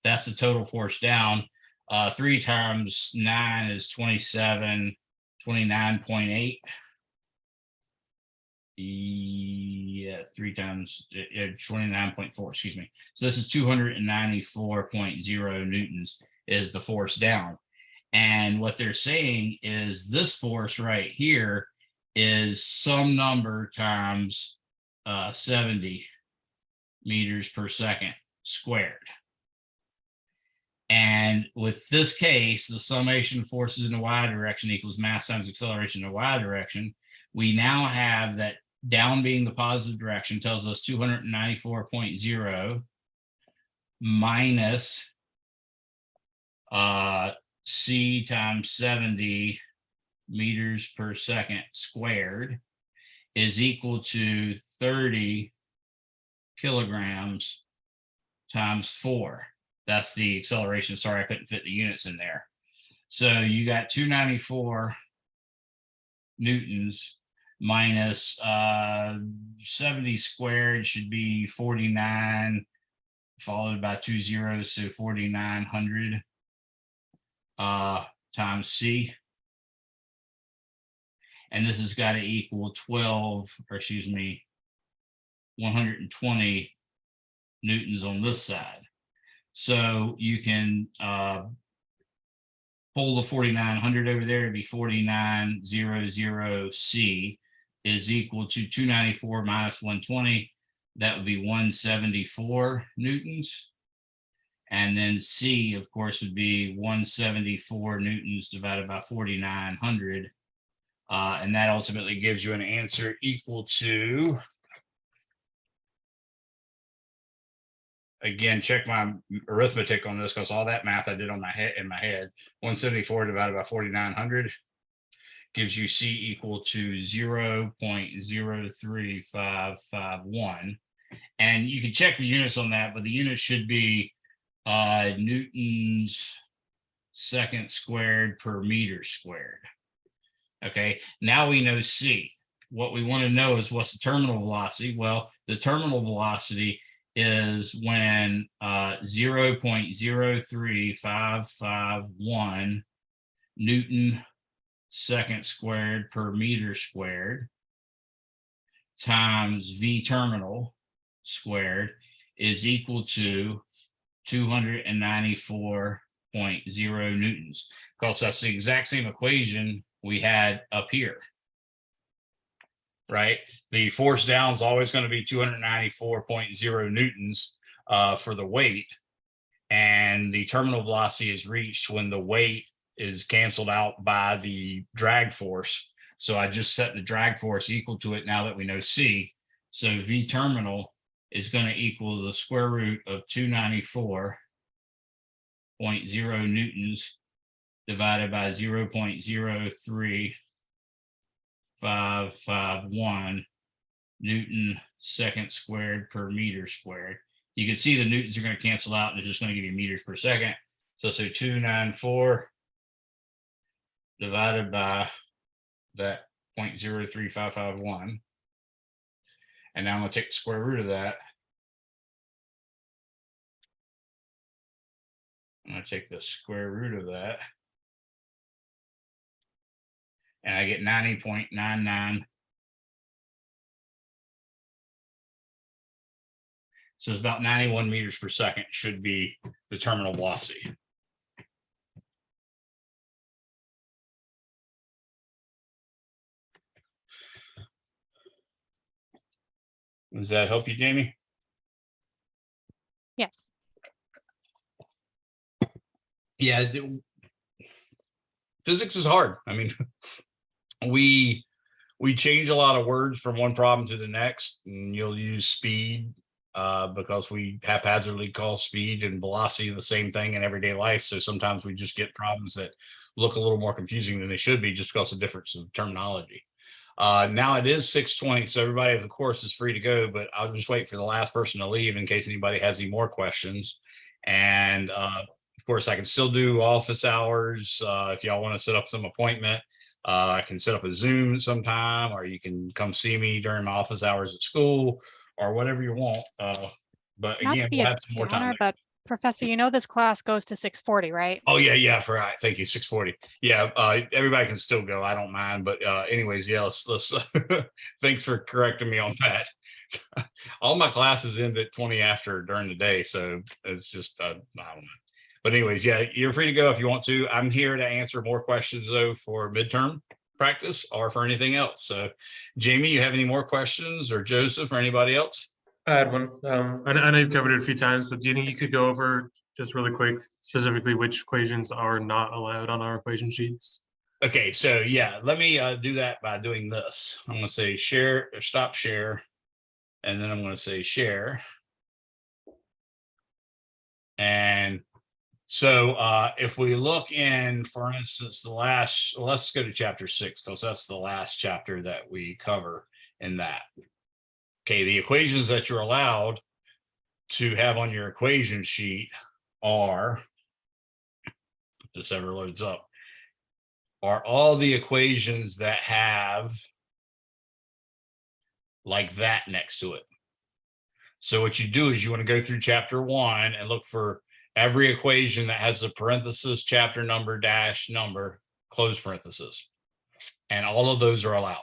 That's the total force down. 3 times 9 is 29.8. Yeah, 3 times 29.4, excuse me. So this is 294.0 newtons is the force down. And what they're saying is this force right here is some number times 70 meters per second squared. And with this case, the summation of forces in the y direction equals mass times acceleration in the y direction. We now have that down being the positive direction tells us 294.0 minus c times 70 meters per second squared is equal to 30 kilograms times 4. That's the acceleration. Sorry, I couldn't fit the units in there. So you got 294 newtons minus 70 squared should be 49, followed by 2 zeros, so 4,900 times c. And this has got to equal 120 newtons on this side. So you can pull the 4,900 over there to be 4,900 C is equal to 294 minus 120. That would be 174 newtons. And then C, of course, would be 174 newtons divided by 4,900. And that ultimately gives you an answer equal to, again, check my arithmetic on this because all that math I did on in my head, 174 divided by 4,900 gives you C equal to 0.03551. And you can check the units on that, but the unit should be newtons second squared per meter squared. Okay, now we know C. What we want to know is what's the terminal velocity? Well, the terminal velocity is when 0.03551 Newton second squared per meter squared times V terminal squared is equal to 294.0 newtons. Because that's the exact same equation we had up here, right? The force down is always going to be 294.0 newtons for the weight. And the terminal velocity is reached when the weight is canceled out by the drag force. So I just set the drag force equal to it now that we know C. So V terminal is going to equal the square root of 294.0 newtons divided by 0.03551 Newton second squared per meter squared. You can see the newtons are going to cancel out and it's just going to give you meters per second. So 294 divided by that 0.03551. And now I'm going to take the square root of that. I'm going to take the square root of that. And I get 90.99. So it's about 91 meters per second should be the terminal velocity. Does that help you, Jamie?
Yes.
Yeah, physics is hard. I mean, we change a lot of words from one problem to the next, and you'll use speed because we haphazardly call speed and velocity the same thing in everyday life. So sometimes we just get problems that look a little more confusing than they should be just because of difference of terminology. Now it is 6:20, so everybody of the course is free to go, but I'll just wait for the last person to leave in case anybody has any more questions. And of course, I can still do office hours if y'all want to set up some appointment. I can set up a Zoom sometime, or you can come see me during my office hours at school, or whatever you want. But
Not
again,
to be
we'll
a
have some more time.
downer, but Professor, you know this class goes to 6:40, right?
Oh yeah, for right. Thank you. 6:40. Yeah, everybody can still go. I don't mind. But anyways, yeah, let's thanks for correcting me on that. All my classes end at 20 after during the day, so it's just I don't know. But anyways, yeah, you're free to go if you want to. I'm here to answer more questions though for midterm practice or for anything else. So Jamie, you have any more questions, or Joseph, or anybody else?
I had one. I know you've covered it a few times, but do you think you could go over just really quick, specifically which equations are not allowed on our equation sheets?
Okay, so yeah, let me do that by doing this. I'm going to say share, or stop share, and then I'm going to say share. And so if we look in, for instance, let's go to chapter 6, because that's the last chapter that we cover in that. Okay, the equations that you're allowed to have on your equation sheet are, if this ever loads up, are all the equations that have like that next to it. So what you do is you want to go through chapter 1 and look for every equation that has a parenthesis, chapter number, dash number, close parenthesis. And all of those are allowed.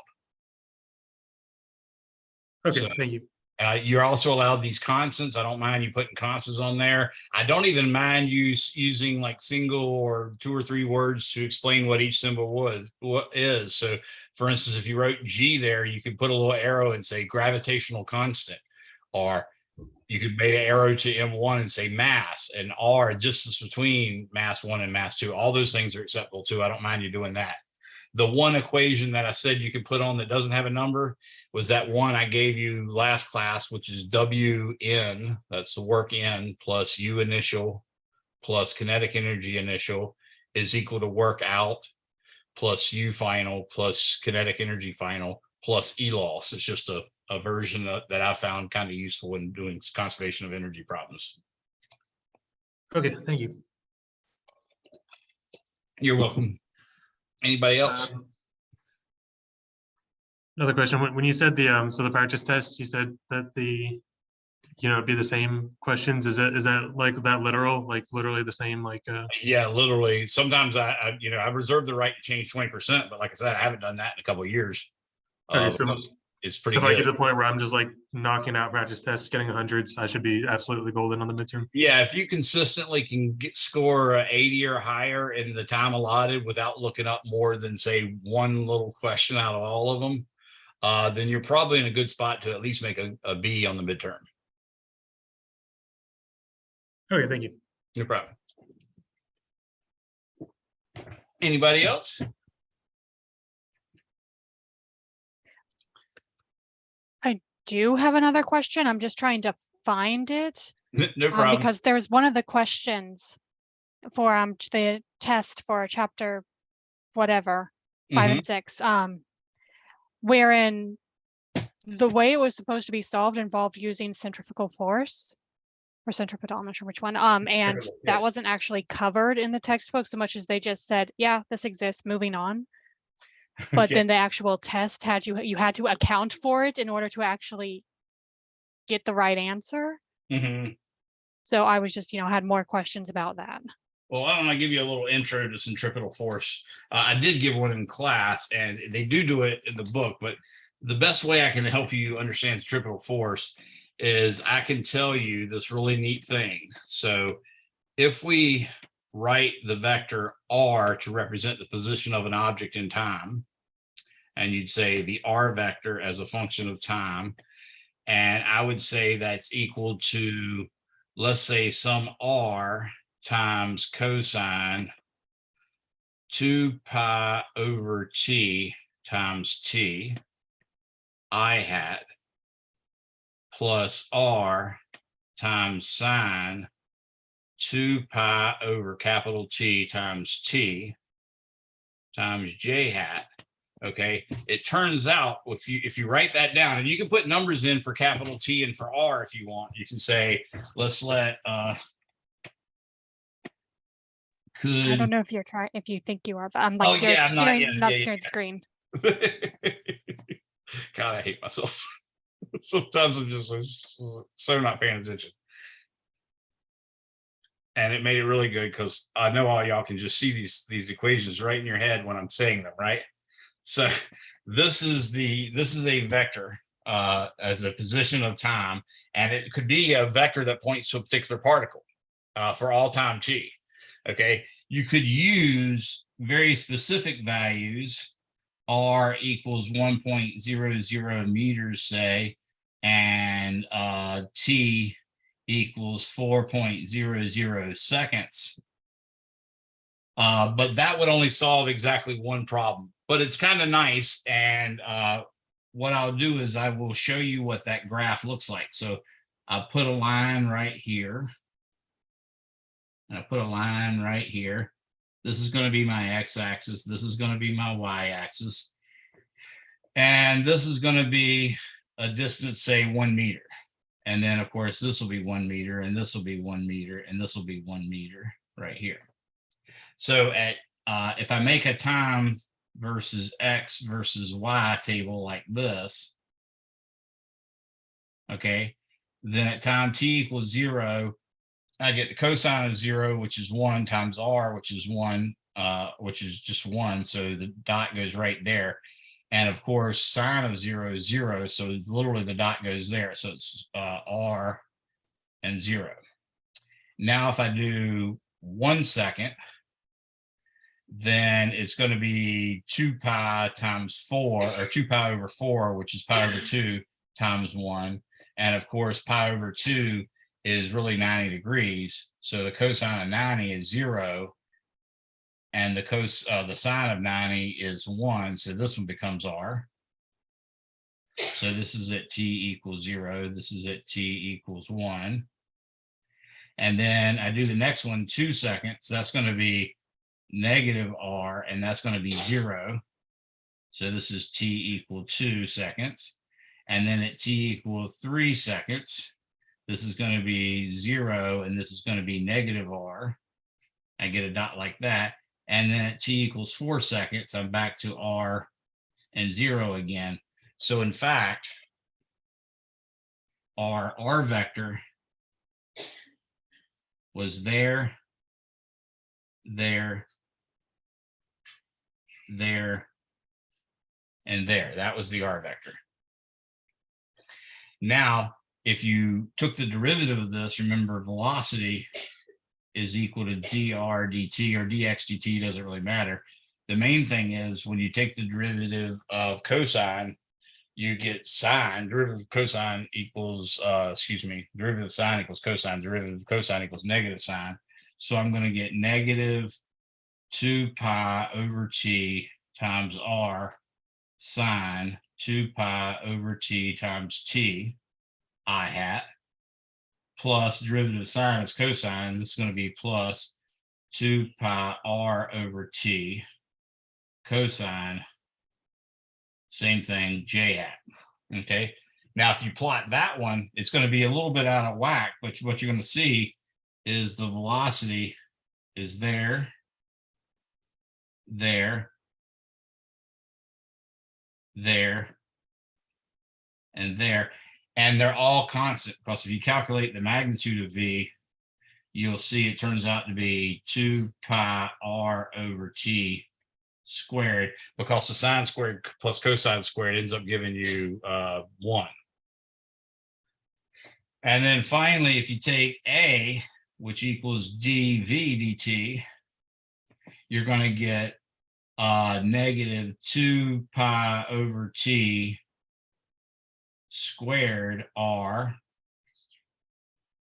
Okay,
So,
thank you.
You're also allowed these constants. I don't mind you putting constants on there. I don't even mind you using like single or 2 or 3 words to explain what each symbol what is. So for instance, if you wrote G there, you could put a little arrow and say gravitational constant, or you could make an arrow to M1 and say mass, and R, distance between mass 1 and mass 2. All those things are acceptable too. I don't mind you doing that. The one equation that I said you could put on that doesn't have a number was that one I gave you last class, which is WN, that's the work in, plus U initial plus kinetic energy initial is equal to work out plus U final plus kinetic energy final plus E loss. It's just a version that I found kind of useful when doing conservation of energy problems.
Okay, thank you.
You're welcome. Anybody else?
Another question. When you said the so the practice test, you said that it'd be the same questions. Is that like that literal, like literally the same, like
Yeah, literally. Sometimes I reserve the right to change 20%, but like I said, I haven't done that in a couple of years.
Okay, so
It's pretty
if I get
good.
to the point where I'm just like knocking out practice tests, getting 100s, I should be absolutely golden on the midterm.
Yeah, if you consistently can score 80 or higher in the time allotted without looking up more than say one little question out of all of them, then you're probably in a good spot to at least make a B on the midterm.
Okay, thank you.
No problem. Anybody else?
I do have another question. I'm just trying to find it.
No problem.
Because there's one of the questions for the test for chapter whatever 5
Mhm.
and 6, wherein the way it was supposed to be solved involved using centrifugal force or centripetal, I'm not sure which one. And
Centrifugal
that
force.
wasn't actually covered in the textbook so much as they just said, yeah, this exists, moving on. But
Okay.
then the actual test you had to account for it in order to actually get the right answer.
Mhm.
So I was just, had more questions about that.
Well, why don't I give you a little intro to centripetal force? I did give one in class, and they do it in the book. But the best way I can help you understand centripetal force is I can tell you this really neat thing. So, if we write the vector r to represent the position of an object in time, and you'd say the r vector as a function of time, and I would say that's equal to, let's say, some r times cosine 2 pi over t times t I hat plus r times sine 2 pi over capital T times t times j hat. Okay, it turns out if you write that down, and you can put numbers in for capital T and for r if you want. You can say, let's let
I
could
don't know if you think you are, but I'm
oh
like
yeah, I'm not
not
yeah,
staring at the screen.
God, I hate myself. Sometimes I'm just so not paying attention. And it made it really good because I know all y'all can just see these equations right in your head when I'm saying them, right? So this is a vector as a position of time, and it could be a vector that points to a particular particle for all time t. Okay, you could use very specific values. R equals 1.00 meters, say, and t equals 4.00 seconds. But that would only solve exactly one problem. But it's kind of nice. And what I'll do is I will show you what that graph looks like. So I'll put a line right here. And I put a line right here. This is going to be my x-axis. This is going to be my y-axis. And this is going to be a distance, say 1 meter. And then, of course, this will be 1 meter, and this will be 1 meter, and this will be 1 meter right here. So if I make a time versus x versus y table like this, okay, then at time t equals 0, I get the cosine of 0, which is 1 times r, which is 1, which is just 1. So the dot goes right there. And of course, sine of 0 is 0. So literally the dot goes there. So it's r and 0. Now, if I do 1 second, then it's going to be 2 pi times 4, or 2 pi over 4, which is pi over 2 times 1. And of course, pi over 2 is really 90 degrees. So the cosine of 90 is 0. And the sine of 90 is 1. So this one becomes r. So this is at t equals 0. This is at t equals 1. And then I do the next one, 2 seconds. That's going to be negative r, and that's going to be 0. So this is t equal 2 seconds. And then at t equal 3 seconds, this is going to be 0, and this is going to be negative r. I get a dot like that. And then at t equals 4 seconds, I'm back to r and 0 again. So in fact, our r vector was there, there, there, and there. That was the r vector. Now, if you took the derivative of this, remember velocity is equal to dr dt, or dx dt, doesn't really matter. The main thing is when you take the derivative of cosine, you get sine. Derivative of cosine equals, derivative of sine equals cosine. Derivative of cosine equals negative sine. So I'm going to get negative 2 pi over t times r sine 2 pi over t times t I hat, plus derivative of sine is cosine. This is going to be plus 2 pi r over t cosine, same thing, j hat. Okay. Now, if you plot that one, it's going to be a little bit out of whack, but what you're going to see is the velocity is there, there, there, and there. And they're all constant, because if you calculate the magnitude of v, you'll see it turns out to be 2 pi r over t squared, because the sine squared plus cosine squared ends up giving you 1. And then finally, if you take a, which equals dv dt, you're going to get negative 2 pi over t squared r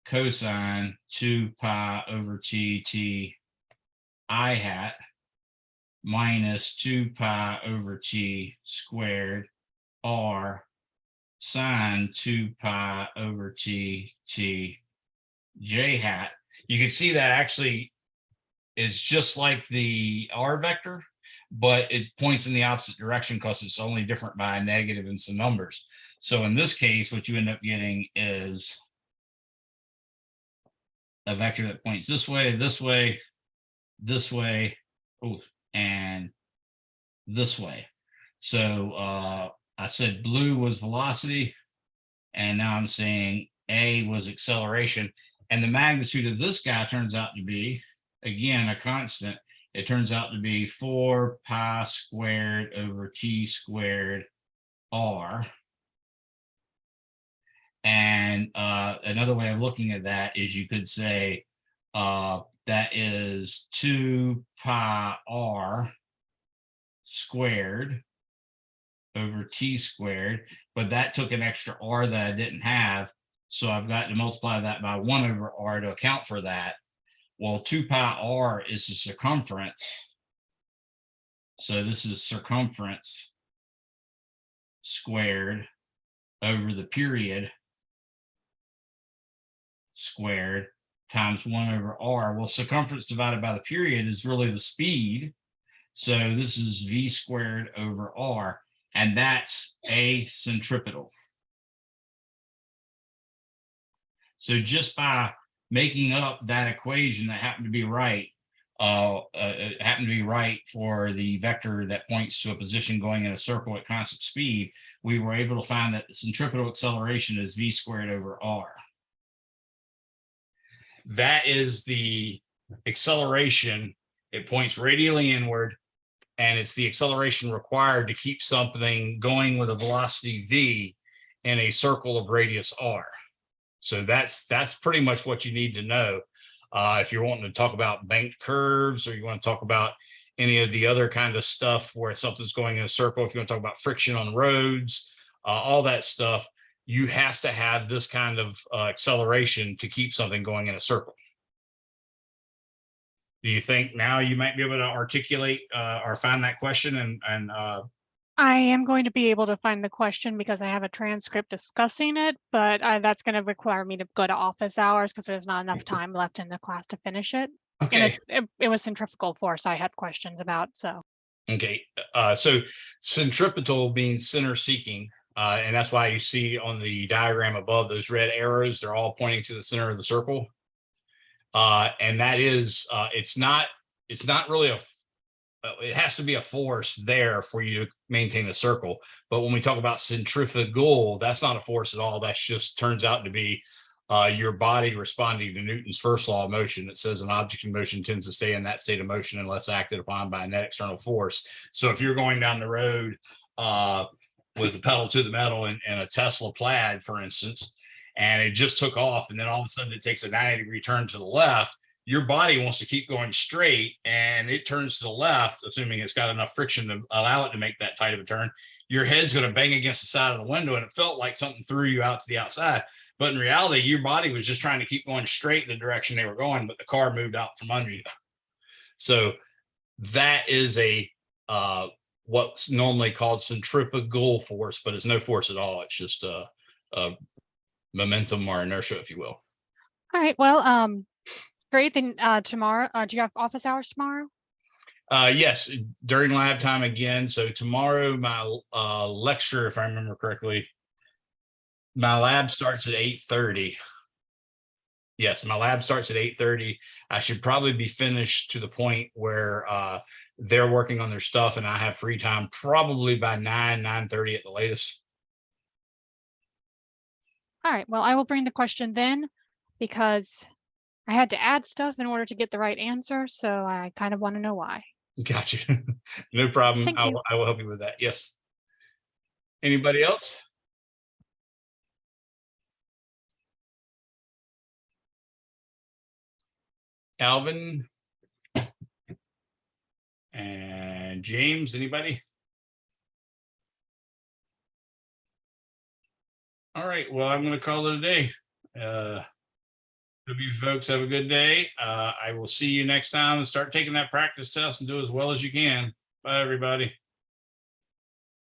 cosine 2 pi over t I hat minus 2 pi over t squared r sine 2 pi over t j hat. You can see that actually is just like the r vector, but it points in the opposite direction because it's only different by a negative and some numbers. So in this case, what you end up getting is a vector that points this way, this way, this way, and this way. So I said blue was velocity, and now I'm saying A was acceleration. And the magnitude of this guy turns out to be, again, a constant. It turns out to be 4 pi squared over t squared r. And another way of looking at that is you could say that is 2 pi r squared over t squared, but that took an extra r that I didn't have. So I've got to multiply that by 1 over r to account for that. Well, 2 pi r is the circumference. So this is circumference squared over the period squared times 1 over r. Well, circumference divided by the period is really the speed. So this is v squared over r, and that's a centripetal. So just by making up that equation that happened to be right, it happened to be right for the vector that points to a position going in a circle at constant speed, we were able to find that the centripetal acceleration is v squared over r. That is the acceleration. It points radially inward, and it's the acceleration required to keep something going with a velocity v in a circle of radius r. So that's pretty much what you need to know. If you're wanting to talk about banked curves, or you want to talk about any of the other kind of stuff where something's going in a circle, if you want to talk about friction on roads, all that stuff, you have to have this kind of acceleration to keep something going in a circle. Do you think now you might be able to articulate or find that question? And
I am going to be able to find the question because I have a transcript discussing it, but that's going to require me to go to office hours because there's not enough time left in the class to finish it.
okay.
And it was centrifugal force I had questions about, so.
Okay, so centripetal means center seeking, and that's why you see on the diagram above those red arrows, they're all pointing to the center of the circle. And that is, it's not really it has to be a force there for you to maintain the circle. But when we talk about centrifugal, that's not a force at all. That's just turns out to be your body responding to Newton's first law of motion that says an object in motion tends to stay in that state of motion unless acted upon by a net external force. So if you're going down the road with the pedal to the metal in a Tesla Plaid, for instance, and it just took off, and then all of a sudden it takes a 90-degree turn to the left, your body wants to keep going straight, and it turns to the left, assuming it's got enough friction to allow it to make that tight of a turn. Your head's going to bang against the side of the window, and it felt like something threw you out to the outside. But in reality, your body was just trying to keep going straight in the direction they were going, but the car moved out from under you. So that is a what's normally called centrifugal force, but it's no force at all. It's just a momentum or inertia, if you will.
All right, well, Great. Then tomorrow, do you have office hours tomorrow?
Yes, during lab time again. So tomorrow, my lecture, if I remember correctly, my lab starts at 8:30. Yes, my lab starts at 8:30. I should probably be finished to the point where they're working on their stuff and I have free time probably by 9:30 at the latest.
All right. Well, I will bring the question then because I had to add stuff in order to get the right answer. So I kind of want to know why.
Gotcha. No problem.
Thank you.
I will help you with that. Yes. Anybody else? Alvin and James, anybody? All right, well, I'm going to call it a day. Hope you folks have a good day. I will see you next time and start taking that practice test and do as well as you can. Bye, everybody.